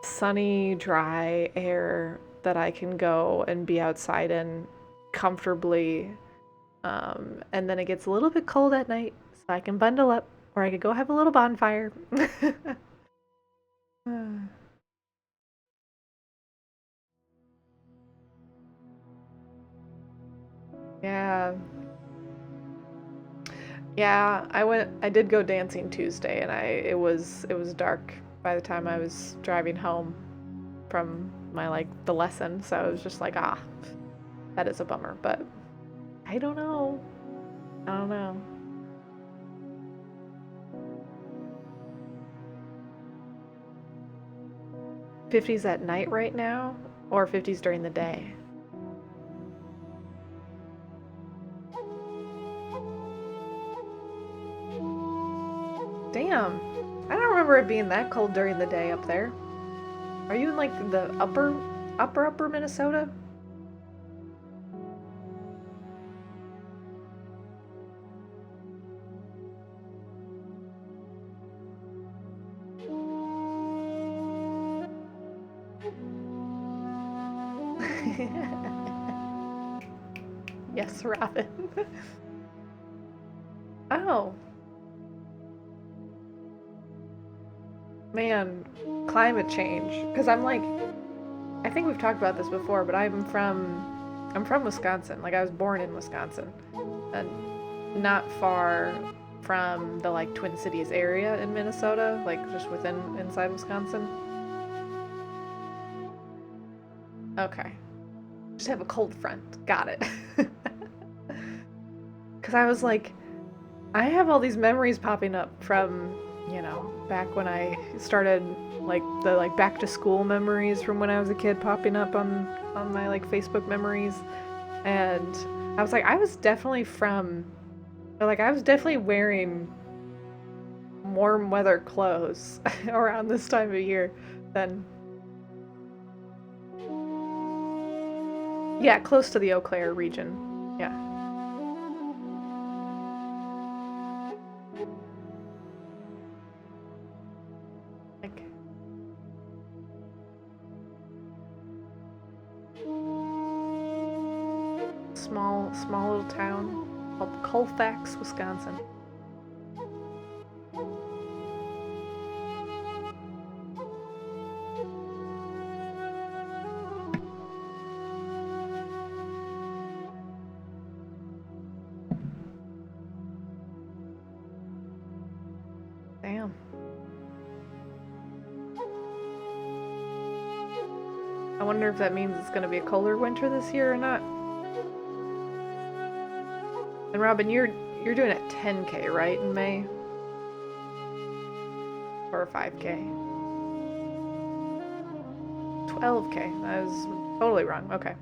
sunny, dry air that I can go and be outside in comfortably. And then it gets a little bit cold at night, so I can bundle up, or I could go have a little bonfire. Yeah. Yeah, I did go dancing Tuesday, and it was dark by the time I was driving home from my like the lesson, so I was just like, ah, that is a bummer, but I don't know. I don't know. '50s at night right now, or '50s during the day? Damn. I don't remember it being that cold during the day up there. Are you in like the upper Minnesota? Yes, Robin. Oh. Man, climate change. Because I'm like, I think we've talked about this before, but I'm from Wisconsin. Like, I was born in Wisconsin, and not far from the like Twin Cities area in Minnesota, like just inside Wisconsin. Okay, just have a cold front. Got it. Because I was like, I have all these memories popping up from, back when I started, like the like back to school memories from when I was a kid popping up on my like Facebook memories, and I was like, I was definitely wearing warm weather clothes around this time of year then. Yeah, close to the Eau Claire region. Yeah. Like small little town called Colfax, Wisconsin. Damn. I wonder if that means it's going to be a colder winter this year or not. And Robin, you're doing a 10K, right, in May? Or a 5K? 12K. I was totally wrong. Okay.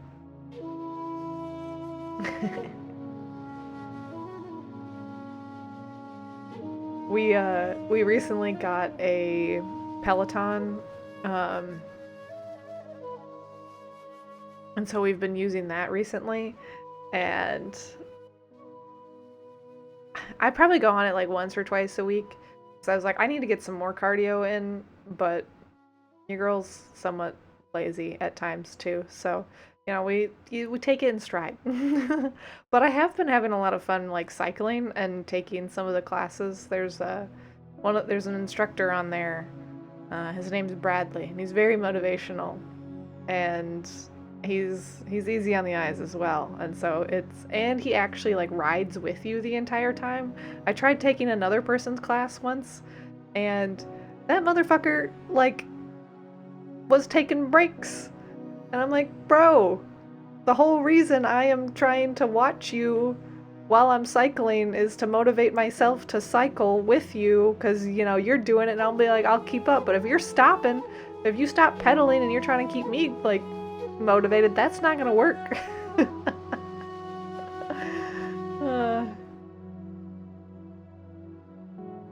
we recently got a Peloton, um, and so we've been using that recently, and I probably go on it like once or twice a week. So I was like, I need to get some more cardio in, but your girl's somewhat lazy at times too. So, we take it in stride. But I have been having a lot of fun like cycling and taking some of the classes. There's an instructor on there. His name's Bradley, and he's very motivational, and he's easy on the eyes as well. And he actually like rides with you the entire time. I tried taking another person's class once, and that motherfucker like was taking breaks, and I'm like, bro, the whole reason I am trying to watch you while I'm cycling is to motivate myself to cycle with you, because you're doing it, and I'll be like, I'll keep up. But if you stop pedaling and you're trying to keep me like motivated, that's not gonna work.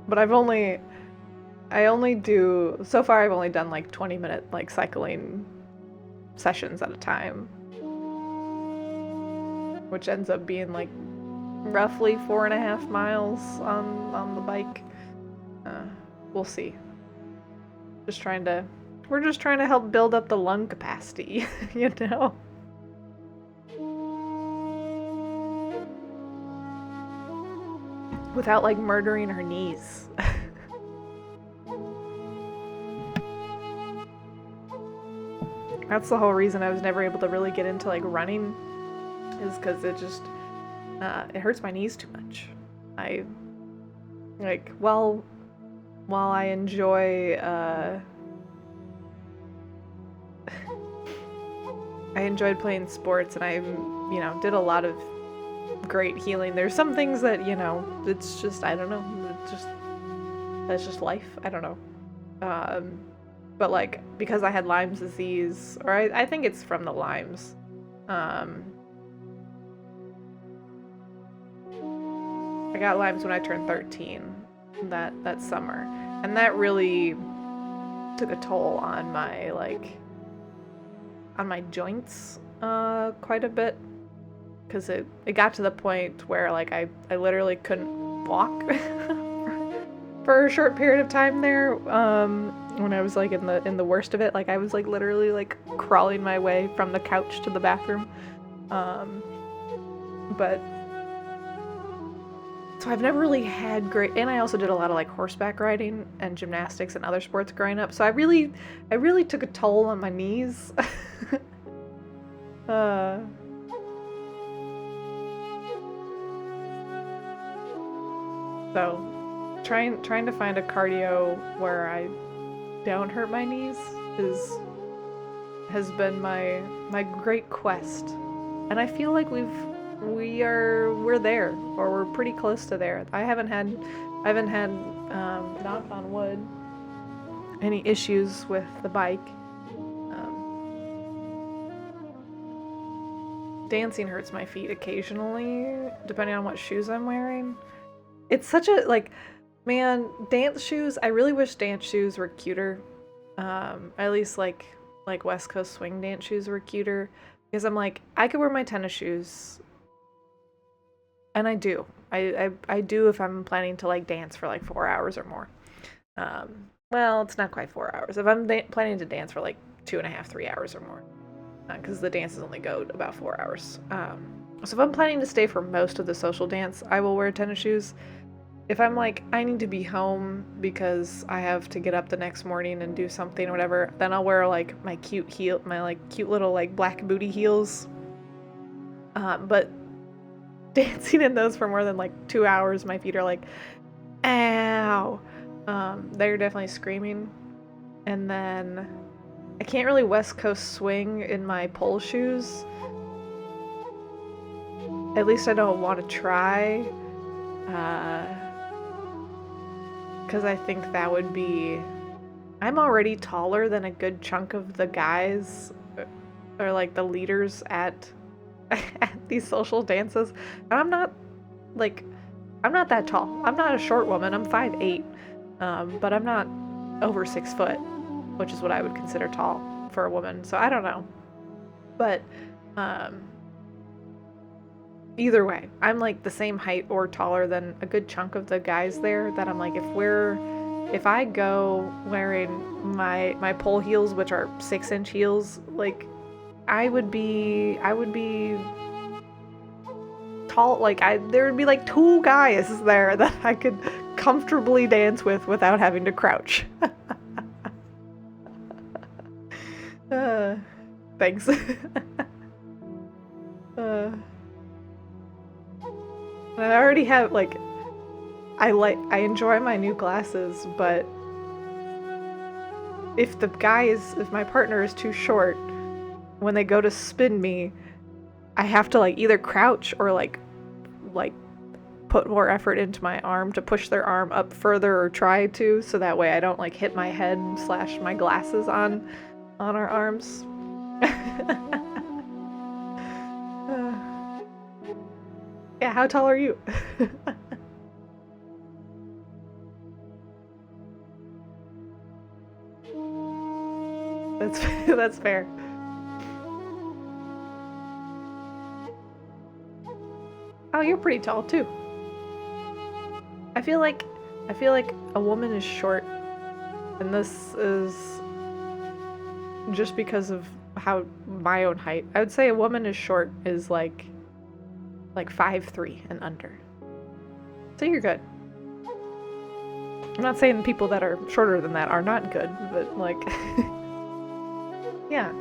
But so far I've only done like 20-minute like cycling sessions at a time, which ends up being like roughly 4.5 miles on the bike. We'll see. We're just trying to help build up the lung capacity, without like murdering her knees. That's the whole reason I was never able to really get into like running, is because it just it hurts my knees too much. I like while I enjoy I enjoyed playing sports, and I did a lot of great healing. There's some things that it's just, I don't know, that's just life. I don't know. But like, because I had Lyme's disease, or I think it's from the Lyme's, I got Lyme's when I turned 13 that summer, and that really took a toll on my joints quite a bit, because it got to the point where like I literally couldn't walk for a short period of time there, when I was like in the worst of it. Like I was like literally like crawling my way from the couch to the bathroom. But so I've never really had great, and I also did a lot of like horseback riding and gymnastics and other sports growing up. So I really took a toll on my knees. So trying to find a cardio where I don't hurt my knees has been my great quest, and I feel like we're there, or we're pretty close to there. I haven't had knock on wood, any issues with the bike. Dancing hurts my feet occasionally, depending on what shoes I'm wearing. It's such a like, man, dance shoes. I really wish dance shoes were cuter. At least like West Coast swing dance shoes were cuter, because I'm like, I could wear my tennis shoes, and I do. I do if I'm planning to like dance for like 4 hours or more. Well, it's not quite 4 hours. If I'm planning to dance for like 2.5, 3 hours or more, because the dances only go about 4 hours. So if I'm planning to stay for most of the social dance, I will wear tennis shoes. If I'm like, I need to be home because I have to get up the next morning and do something or whatever, then I'll wear like my cute little like black booty heels. But dancing in those for more than like 2 hours, my feet are like, ow. They're definitely screaming. And then I can't really West Coast swing in my pole shoes. At least I don't want to try. Because I think that would be... I'm already taller than a good chunk of the guys, or like the leaders at these social dances. And I'm not like I'm not that tall. I'm not a short woman. I'm 5'8", but I'm not over 6 foot, which is what I would consider tall for a woman. So I don't know. But either way, I'm like the same height or taller than a good chunk of the guys there, that I'm like, if I go wearing my pole heels, which are 6-inch heels, like I would be tall. Like there would be like 2 guys there that I could comfortably dance with without having to crouch. Thanks. I already have like I enjoy my new glasses, but if my partner is too short, when they go to spin me, I have to like either crouch or like put more effort into my arm to push their arm up further, or try to, so that way I don't like hit my head / my glasses on our arms. Yeah, how tall are you? That's fair. Oh, you're pretty tall too. I feel like a woman is short, and this is just because of how my own height. I would say a woman is short is like 5'3" and under. So you're good. I'm not saying people that are shorter than that are not good, but like yeah.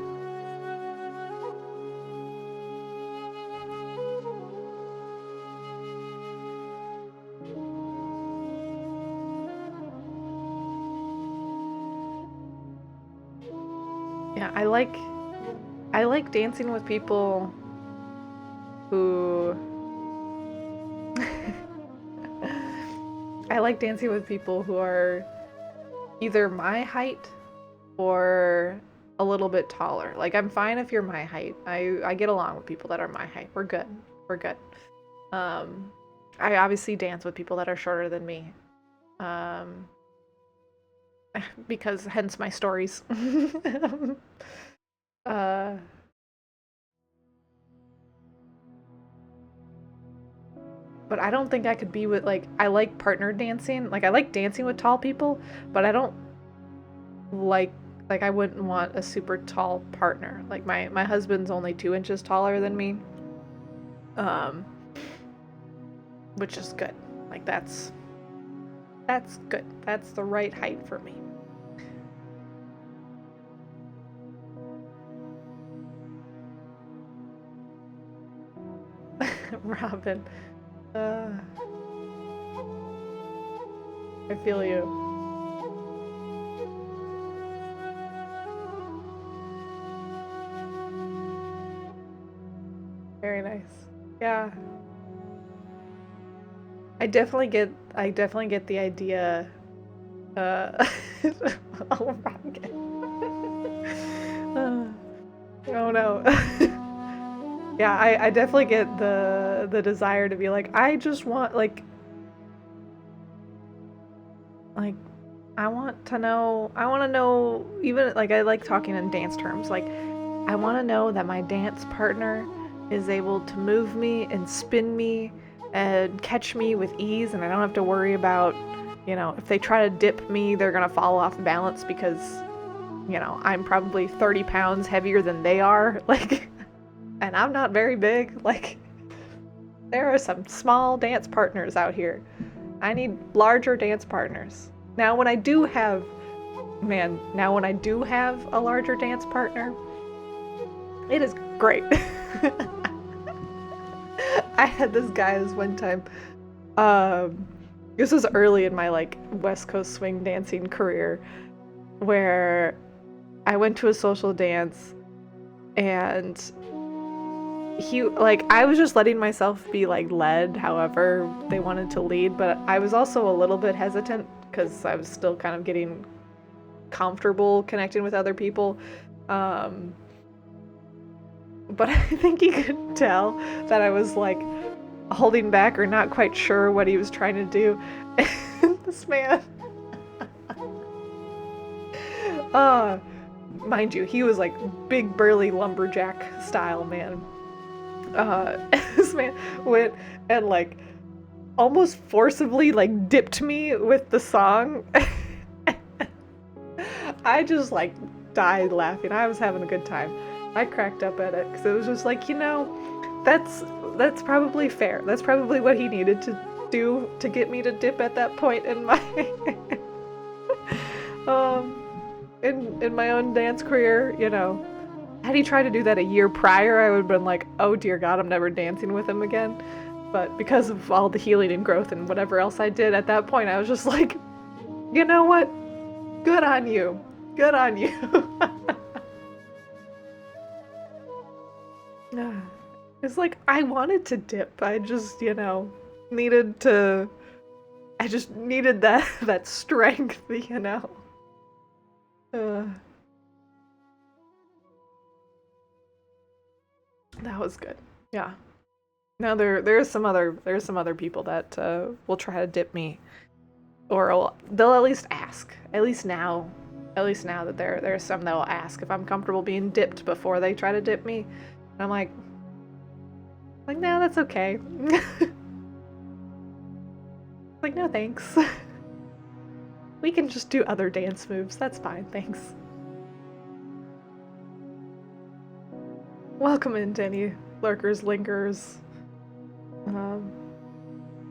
Yeah, I like dancing with people who I like dancing with people who are either my height or a little bit taller. Like, I'm fine if you're my height. I get along with people that are my height. We're good. We're good. I obviously dance with people that are shorter than me. Because hence my stories. But I don't think I could be with, like, I like partner dancing. Like, I like dancing with tall people, but I don't like I wouldn't want a super tall partner. Like, my husband's only 2 inches taller than me. Which is good. Like, that's good. That's the right height for me. Robin. I feel you. Very nice. Yeah. I definitely get the idea. Oh, Rocket. Oh no. Yeah, I definitely get the desire to be like, I just want like I want to know, even like, I like talking in dance terms. Like, I want to know that my dance partner is able to move me and spin me and catch me with ease, and I don't have to worry about, if they try to dip me, they're gonna fall off balance because, I'm probably 30 pounds heavier than they are. Like, and I'm not very big. Like, there are some small dance partners out here. I need larger dance partners. Now when I do have a larger dance partner, it is great. I had this guy this one time. This was early in my like West Coast swing dancing career, where I went to a social dance and I was just letting myself be like led however they wanted to lead, but I was also a little bit hesitant because I was still kind of getting comfortable connecting with other people. But I think you could tell that I was like holding back or not quite sure what he was trying to do. And this man, uh, mind you, he was like big burly lumberjack style man. This man went and like almost forcibly like dipped me with the song. I just like died laughing. I was having a good time. I cracked up at it because it was just like, that's probably fair. That's probably what he needed to do to get me to dip at that point in my in my own dance career, Had he tried to do that a year prior, I would have been like, oh dear God, I'm never dancing with him again. But because of all the healing and growth and whatever else I did at that point, I was just like, you know what? Good on you. Good on you. It's like, I wanted to dip. I just, needed to... I just needed that strength, That was good. Yeah. Now there's some other people that will try to dip me, or they'll at least ask. At least now that there's some that will ask if I'm comfortable being dipped before they try to dip me. And I'm like, no, that's okay. Like, no thanks. We can just do other dance moves. That's fine, thanks. Welcome in, any lurkers, linkers,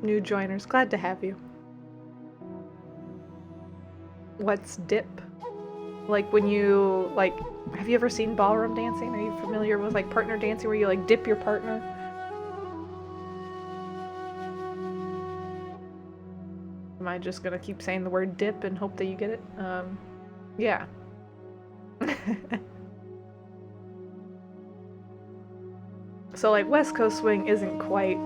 new joiners. Glad to have you. What's dip? Like when you, have you ever seen ballroom dancing? Are you familiar with partner dancing where you dip your partner? Am I just gonna keep saying the word dip and hope that you get it? Yeah. So West Coast swing isn't quite,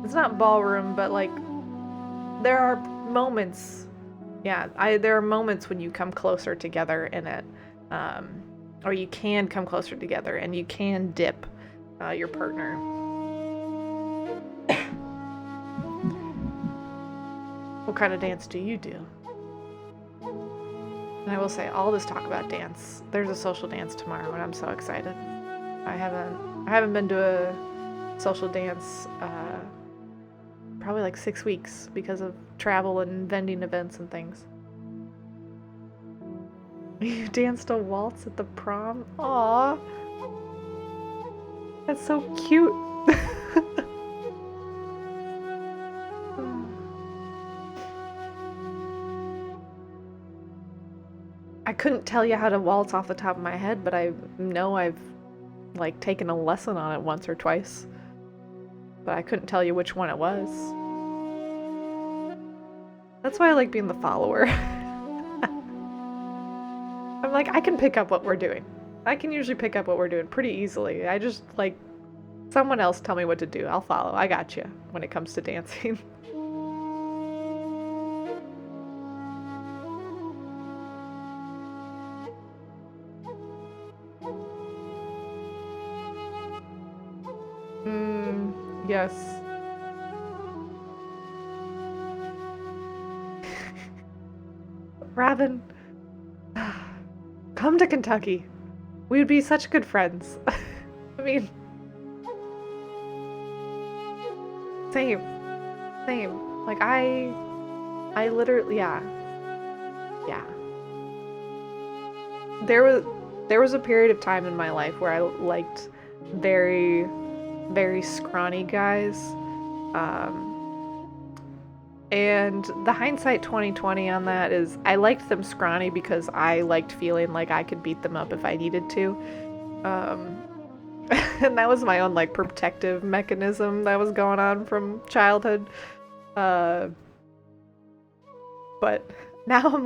it's not ballroom, but there are moments, there are moments when you come closer together in it, or you can come closer together and you can dip your partner. What kind of dance do you do? And I will say, all this talk about dance, there's a social dance tomorrow and I'm so excited. I haven't been to a social dance probably 6 weeks because of travel and vending events and things. You danced a waltz at the prom? Aww. That's so cute. I couldn't tell you how to waltz off the top of my head, but I know I've taken a lesson on it once or twice, but I couldn't tell you which one it was. That's why I like being the follower. I'm I can pick up what we're doing. I can usually pick up what we're doing pretty easily. I just someone else tell me what to do. I'll follow. I got you when it comes to dancing. Yes. Robin, come to Kentucky. We would be such good friends. I mean, same. I literally, yeah. There was a period of time in my life where I liked very, very scrawny guys. And the hindsight 2020 on that is I liked them scrawny because I liked feeling like I could beat them up if I needed to. And that was my own protective mechanism that was going on from childhood. But now I'm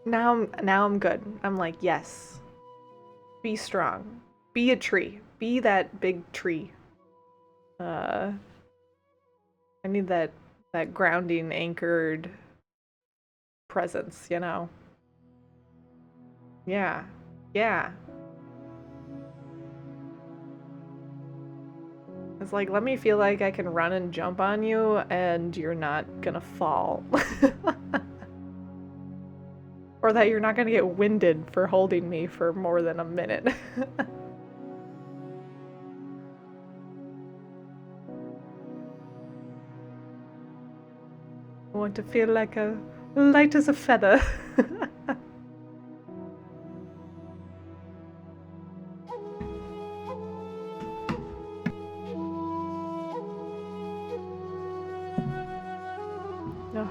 now I'm good. I'm yes. Be strong. Be a tree. Be that big tree. I need that grounding, anchored presence, Yeah. It's like, let me feel like I can run and jump on you and you're not gonna fall. Or that you're not gonna get winded for holding me for more than a minute. I want to feel like a light as a feather. No.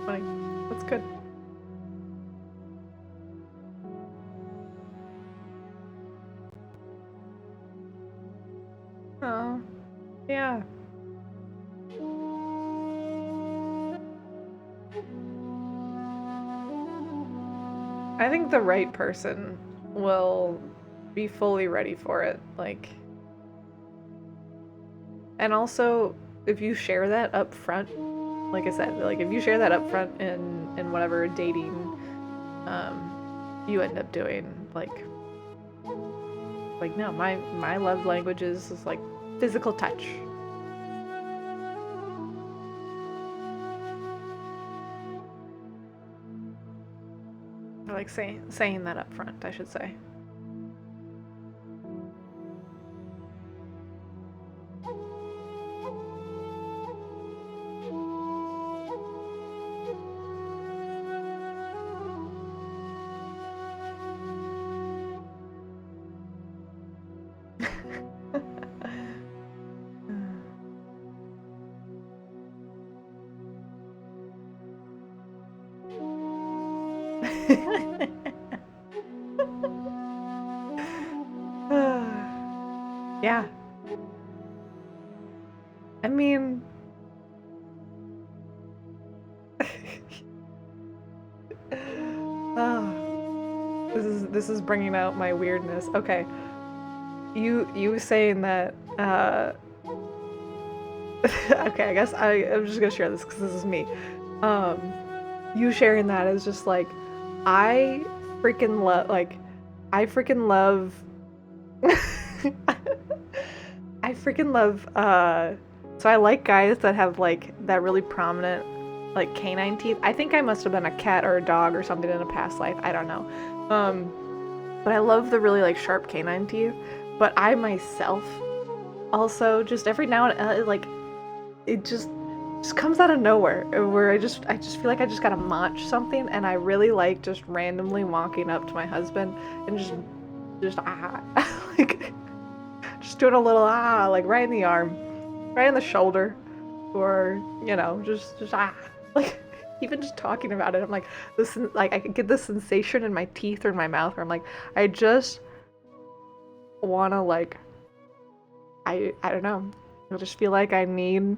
Funny. That's good. Oh, yeah. I think the right person will be fully ready for it. Like, and also, if you share that up front, like I said, like if you share that up front in whatever dating you end up doing, like no, my love language is like physical touch. I like saying that up front, I should say. Yeah. I mean, this is bringing out my weirdness. Okay, you saying that. Okay, I guess I'm just gonna share this because this is me. You sharing that is just like, I freaking love I freaking love. I freaking love, so I like guys that have, like, that really prominent, like, canine teeth. I think I must have been a cat or a dog or something in a past life. I don't know. But I love the really, like, sharp canine teeth. But I myself also just every now and like, it just comes out of nowhere where I just feel like I just gotta munch something, and I really like just randomly walking up to my husband and just like just doing a little like right in the arm, right in the shoulder, or you know, just like even just talking about it, I'm like, listen, like I could get this sensation in my teeth or in my mouth where I'm like, I just wanna like, I don't know, I just feel like I need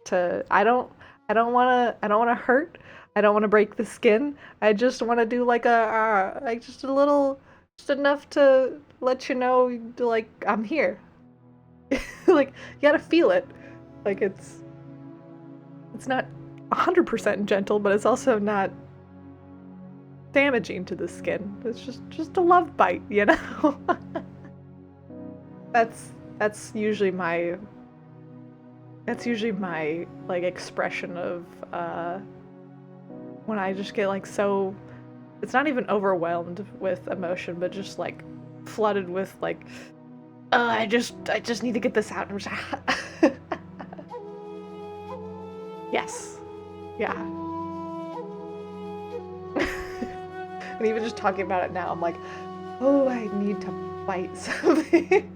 to. I don't wanna hurt. I don't want to break the skin. I just want to do like a like just a little, just enough to let you know, like I'm here. Like you gotta feel it. Like it's not 100% gentle, but it's also not damaging to the skin. It's just a love bite, you know. that's usually my like expression of when I just get like so, it's not even overwhelmed with emotion, but just like flooded with like, I just need to get this out. Yes. Yeah. And even just talking about it now, I'm like, oh, I need to bite something.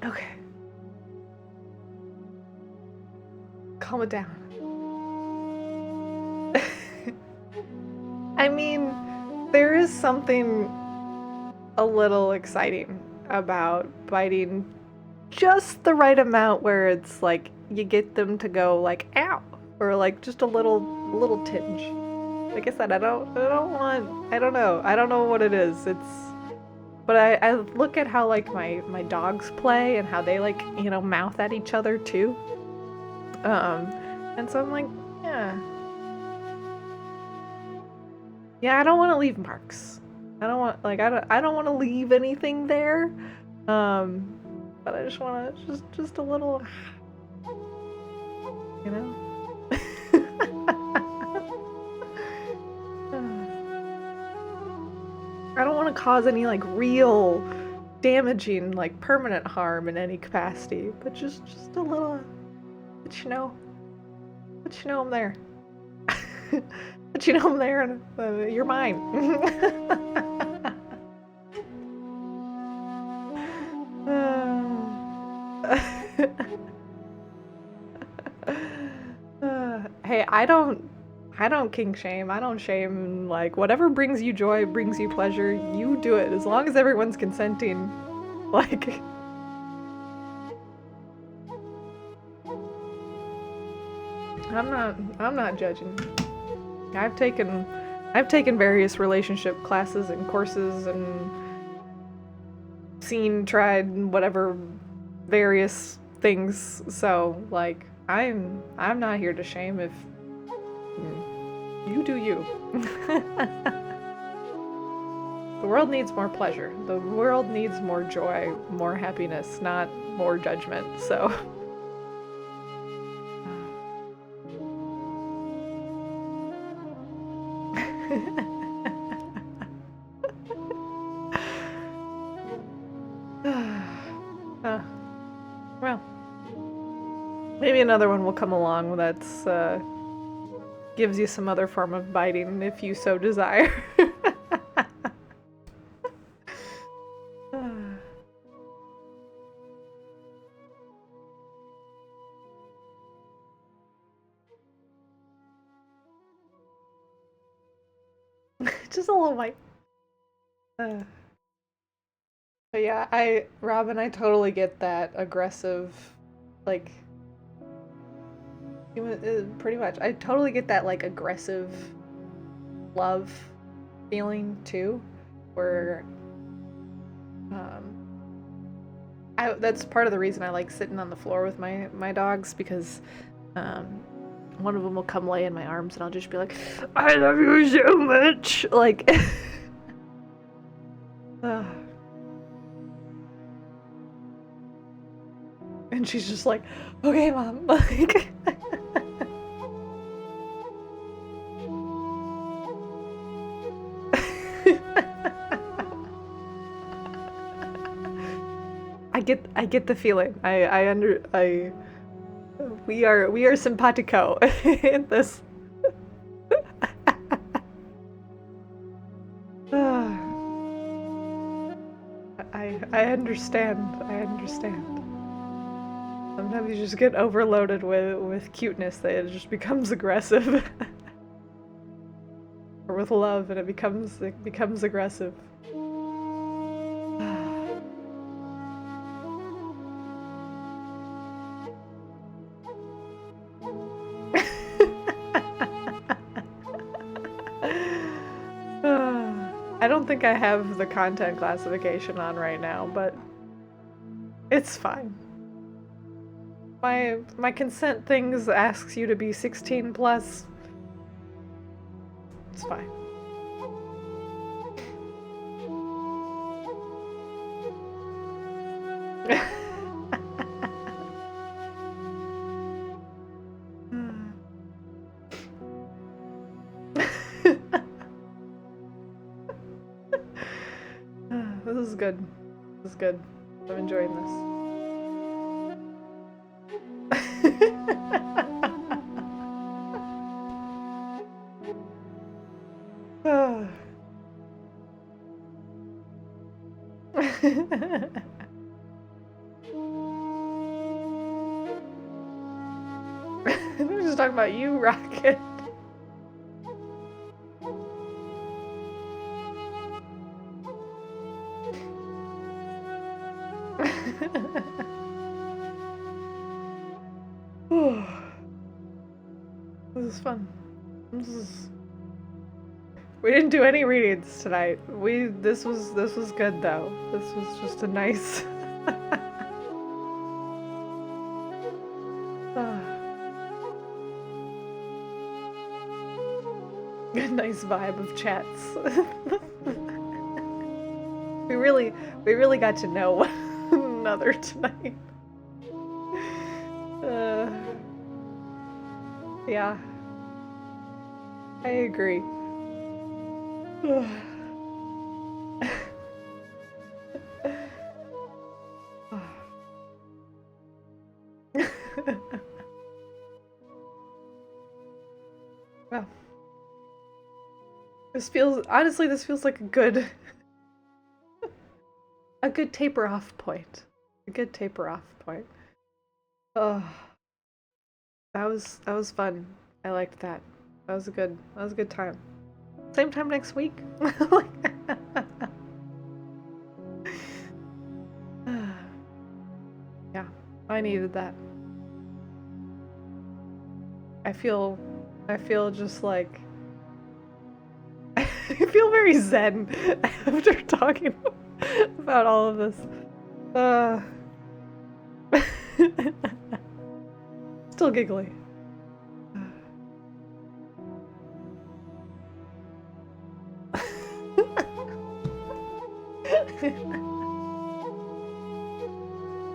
Okay. Calm it down. I mean, there is something a little exciting about biting just the right amount where it's like you get them to go like ow, or like just a little tinge. Like I said, I don't know what it is. But I look at how like my dogs play and how they like, you know, mouth at each other too. And so I'm like, yeah, I don't want to leave marks. I don't want like I don't want to leave anything there. But I just want to just a little, you know. I don't want to cause any like real damaging like permanent harm in any capacity, but just a little, let you know I'm there. Let you know I'm there, and you're mine. Hey, I don't kink shame. I don't shame. Like, whatever brings you joy, brings you pleasure, you do it as long as everyone's consenting. Like, I'm not judging. I've taken various relationship classes and courses and seen, tried, whatever various things. So, like, I'm not here to shame if you do you. The world needs more pleasure. The world needs more joy, more happiness, not more judgment. So well, maybe another one will come along that's gives you some other form of biting if you so desire. Just a little bite. But yeah, Robin, I totally get that aggressive, like, pretty much. I totally get that, like, aggressive love feeling too, where, that's part of the reason I like sitting on the floor with my dogs, because, one of them will come lay in my arms and I'll just be like, I love you so much! Like, and she's just like, okay, Mom. Like, I get the feeling. We are simpatico in this. I understand. I understand. Sometimes you just get overloaded with cuteness that it just becomes aggressive. Or with love and it becomes aggressive. I don't think I have the content classification on right now, but it's fine. My consent things asks you to be 16 plus. It's fine. This is good. This is good. I'm enjoying this. We're just talking about you, Rocket. This is fun. We didn't do any readings tonight. This was good though. This was just a nice a nice vibe of chats. We really got to know one another tonight. Yeah. I agree. Well, honestly, this feels like a good taper off point. A good taper off point. Oh, that was fun. I liked that. That was a good time. Same time next week. Yeah, I needed that. I feel just like I feel very zen after talking about all of this. Still giggly.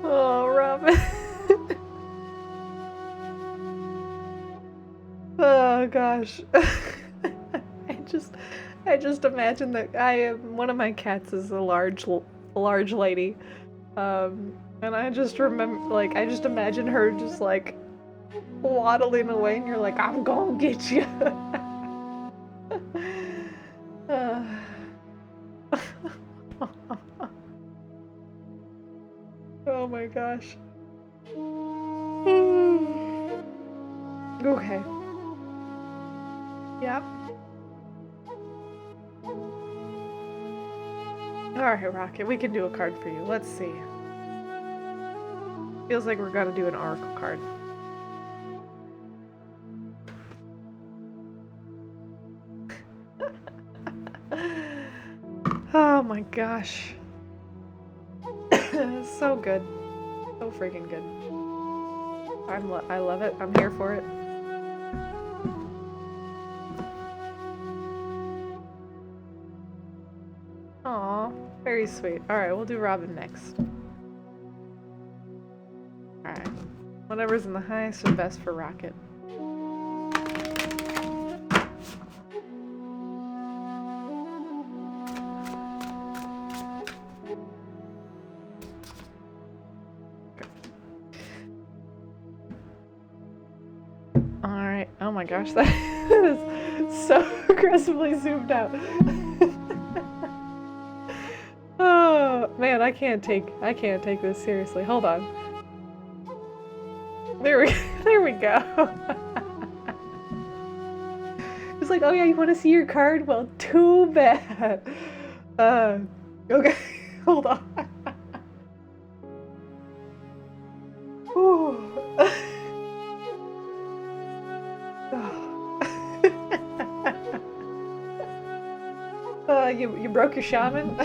Oh, Robin. Oh gosh. I just imagine that one of my cats is a large lady. And I just imagine her just like waddling away and you're like, I'm gonna get you. Oh my gosh. Okay. Yep. Alright, Rocket, we can do a card for you. Let's see. Feels like we're gonna do an oracle card. Oh my gosh. So good. So freaking good. I love it. I'm here for it. Aw, very sweet. Alright, we'll do Robin next. Alright. Whatever's in the highest and best for Rocket. Alright. Oh my gosh, that is so aggressively zoomed out. Oh man, I can't take this seriously. Hold on. There we go. It's like, oh yeah, you want to see your card? Well, too bad. Okay, hold on. You broke your shaman?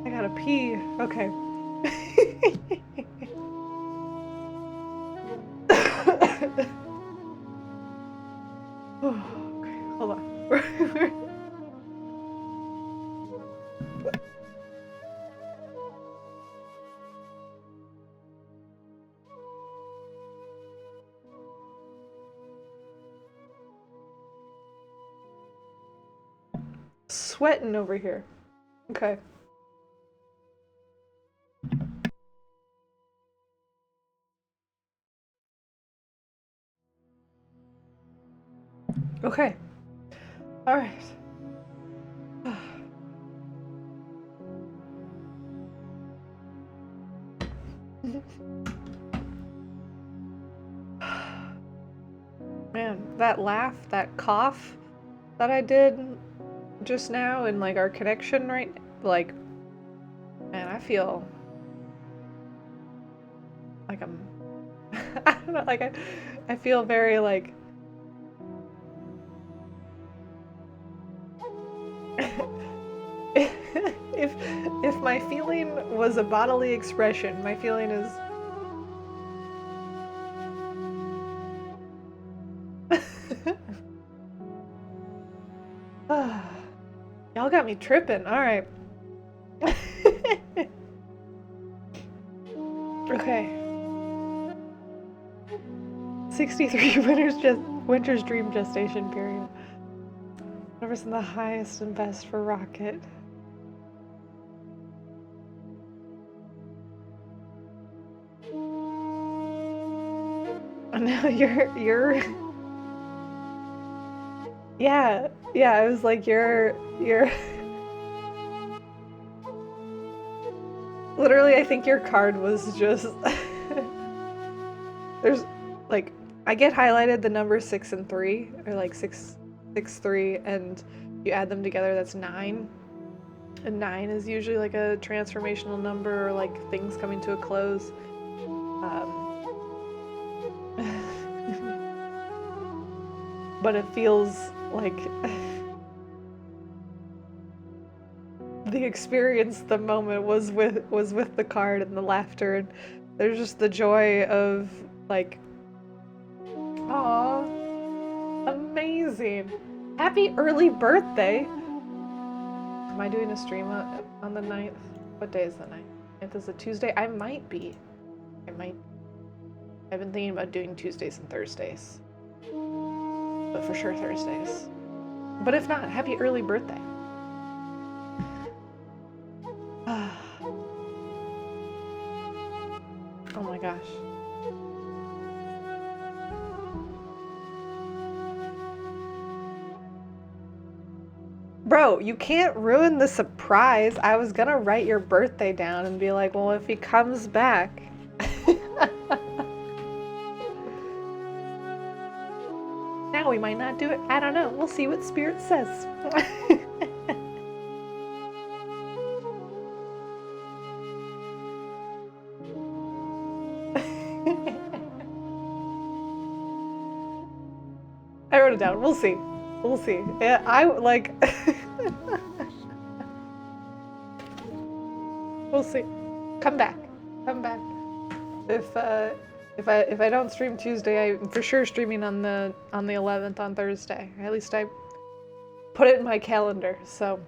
I gotta pee. Okay. Okay, hold on. Sweating over here. Okay. Okay. All right. Man, that laugh, that cough that I did just now and like our connection right, like, man, I feel like I'm I don't know, like I feel very like if my feeling was a bodily expression, my feeling is got me tripping. All right. Okay. 63 winter's dream gestation period. Numbers in the highest and best for Rocket. And now you're yeah, I was like you're literally I think your card was just there's like I get highlighted the numbers 6 and 3 or like 6 3 and you add them together that's 9. And 9 is usually like a transformational number or like things coming to a close. But it feels like the experience, the moment was with the card and the laughter, and there's just the joy of like, aw, amazing, happy early birthday. Am I doing a stream on the 9th? What day is the 9th? If it's a Tuesday, I might be. I've been thinking about doing Tuesdays and Thursdays. But for sure Thursdays. But if not, happy early birthday. Oh my gosh. Bro, you can't ruin the surprise. I was gonna write your birthday down and be like, well, if he comes back. Now we might not do it. I don't know. We'll see what Spirit says. I wrote it down. We'll see. We'll see. Yeah, I like. We'll see. Come back. Come back. If I don't stream Tuesday, I'm for sure streaming on the 11th on Thursday. Or at least I put it in my calendar. So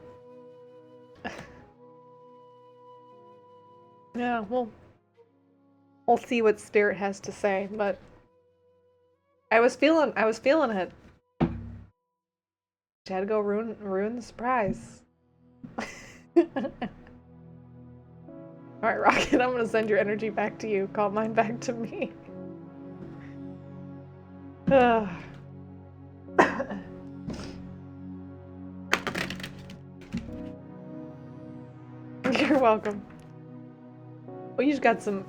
yeah, we'll see what Spirit has to say. But I was feeling it. She had to go ruin the surprise. Alright, Rocket, I'm gonna send your energy back to you. Call mine back to me. You're welcome. Well, you just got some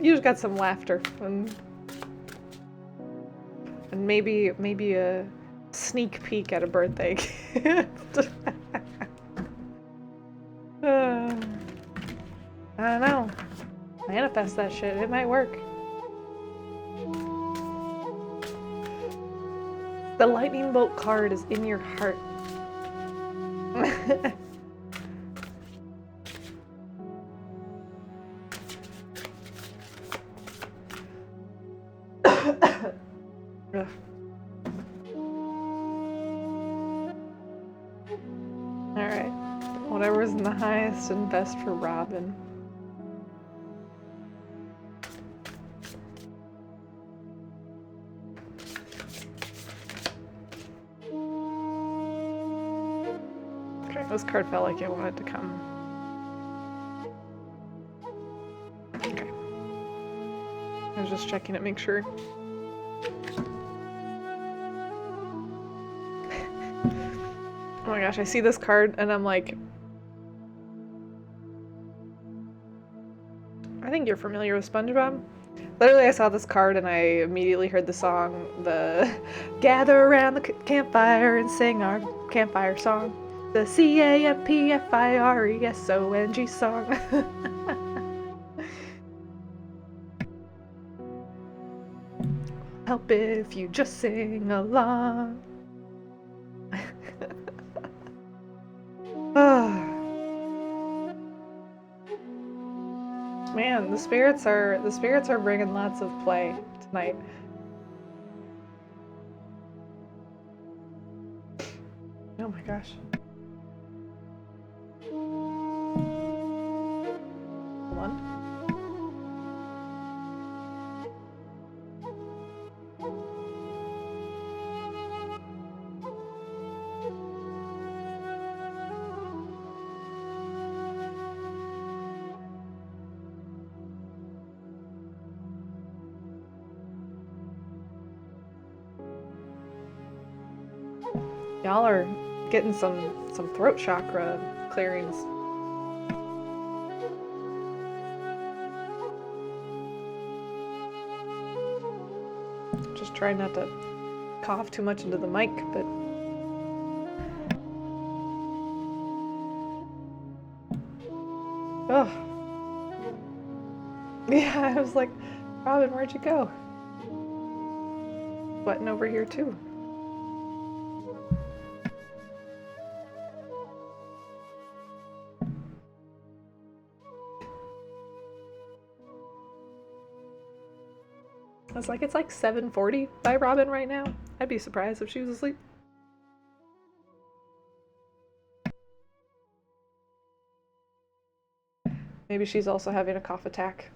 laughter and maybe a sneak peek at a birthday gift. I don't know. Manifest that shit. It might work. The lightning bolt card is in your heart. Alright. Whatever's in the highest and best for Robin. This card felt like it wanted to come. Okay. I was just checking it, make sure. Oh my gosh, I see this card and I'm like, I think you're familiar with SpongeBob. Literally, I saw this card and I immediately heard the song, the Gather Around the Campfire and Sing Our Campfire Song. The CAMPFIRESONG song. Help if you just sing along. Man, the spirits are bringing lots of play tonight. Oh my gosh. fun. Y'all are getting some throat chakra clearings. Just try not to cough too much into the mic, but oh yeah, I was like, Robin, where'd you go? Sweating over here too. I was like, it's like 7:40 by Robin right now. I'd be surprised if she was asleep. Maybe she's also having a cough attack.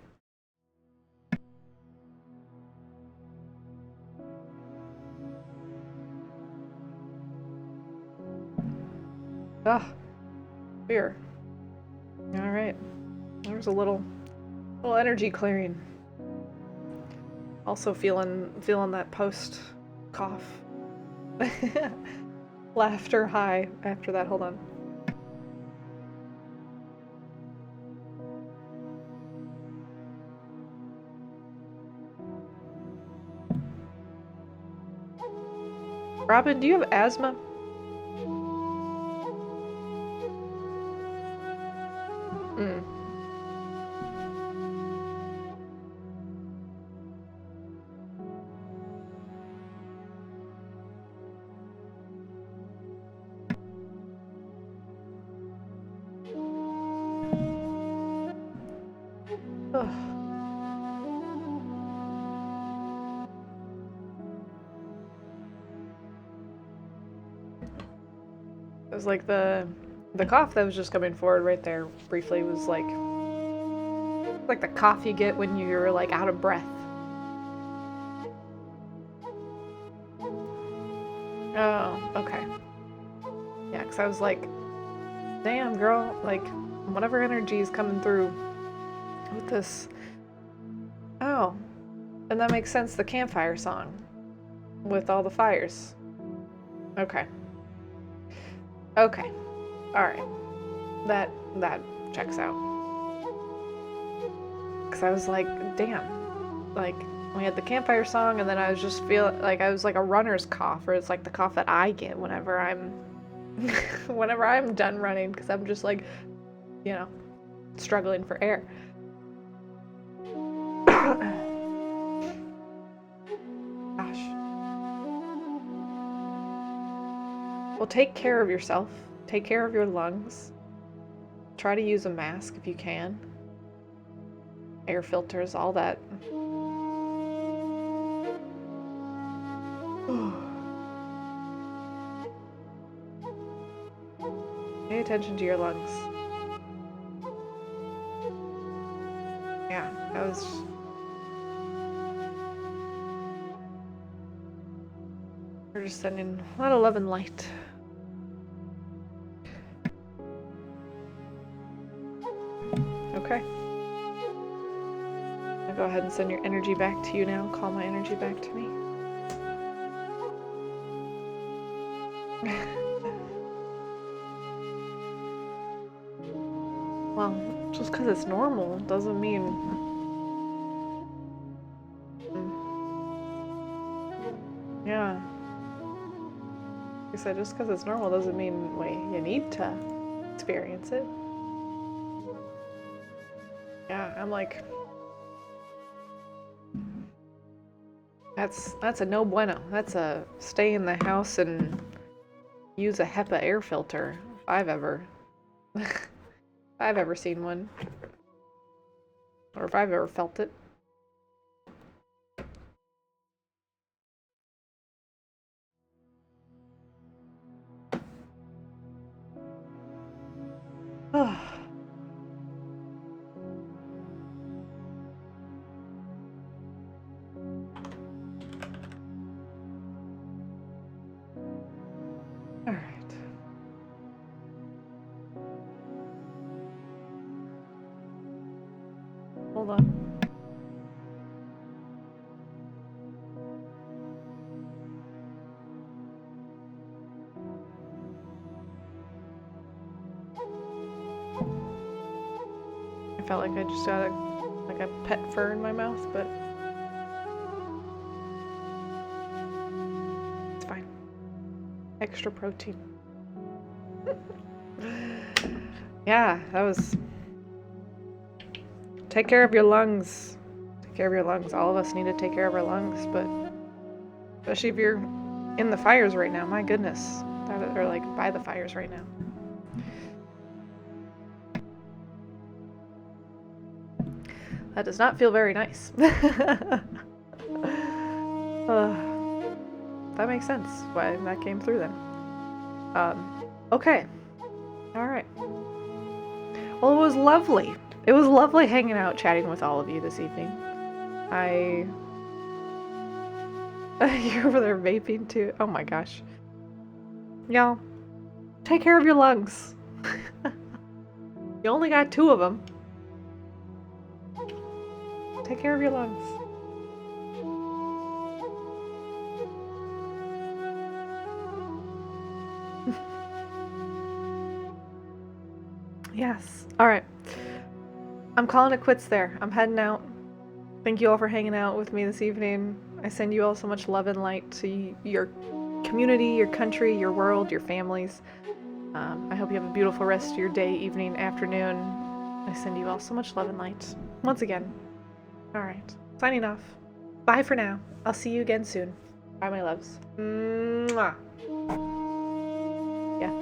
Ah, beer. All right, there's a little energy clearing. Also feeling that post cough laughter high after that. Hold on. Robin, do you have asthma? Ugh. It was like the cough that was just coming forward right there briefly was like the cough you get when you're like out of breath. Oh, okay. Yeah, because I was like, damn, girl, like, whatever energy is coming through with this. Oh, and that makes sense, the campfire song with all the fires. Okay. Okay. Alright. That checks out. Because I was like, damn. Like, we had the campfire song, and then I was just feeling like I was like a runner's cough, or it's like the cough that I get whenever I'm whenever I'm done running, because I'm just like, you know, struggling for air. Gosh. Well, take care of yourself. Take care of your lungs. Try to use a mask if you can. Air filters, all that. Pay attention to your lungs. Yeah, that was... We're just sending a lot of love and light. Okay. I'll go ahead and send your energy back to you now. Call my energy back to me. Well, just because it's normal doesn't mean... Yeah. Like I said, just because it's normal doesn't mean, wait, you need to experience it. Yeah, I'm like... That's a no bueno. That's a stay in the house and use a HEPA air filter, if I've ever... if I've ever seen one. Or if I've ever felt it. Hold on. I felt like I just got a pet fur in my mouth, but it's fine. Extra protein. Yeah, that was... Take care of your lungs. Take care of your lungs. All of us need to take care of our lungs, but especially if you're in the fires right now, my goodness. Or like by the fires right now. That does not feel very nice. That makes sense why that came through then. Okay. Alright. Well, it was lovely. It was lovely hanging out, chatting with all of you this evening. You're over there vaping too? Oh my gosh. Y'all, take care of your lungs. You only got 2 of them. Take care of your lungs. Yes. Alright. I'm calling it quits there. I'm heading out. Thank you all for hanging out with me this evening. I send you all so much love and light to your community, your country, your world, your families. I hope you have a beautiful rest of your day, evening, afternoon. I send you all so much love and light. Once again. Alright. Signing off. Bye for now. I'll see you again soon. Bye, my loves. Mwah. Yeah.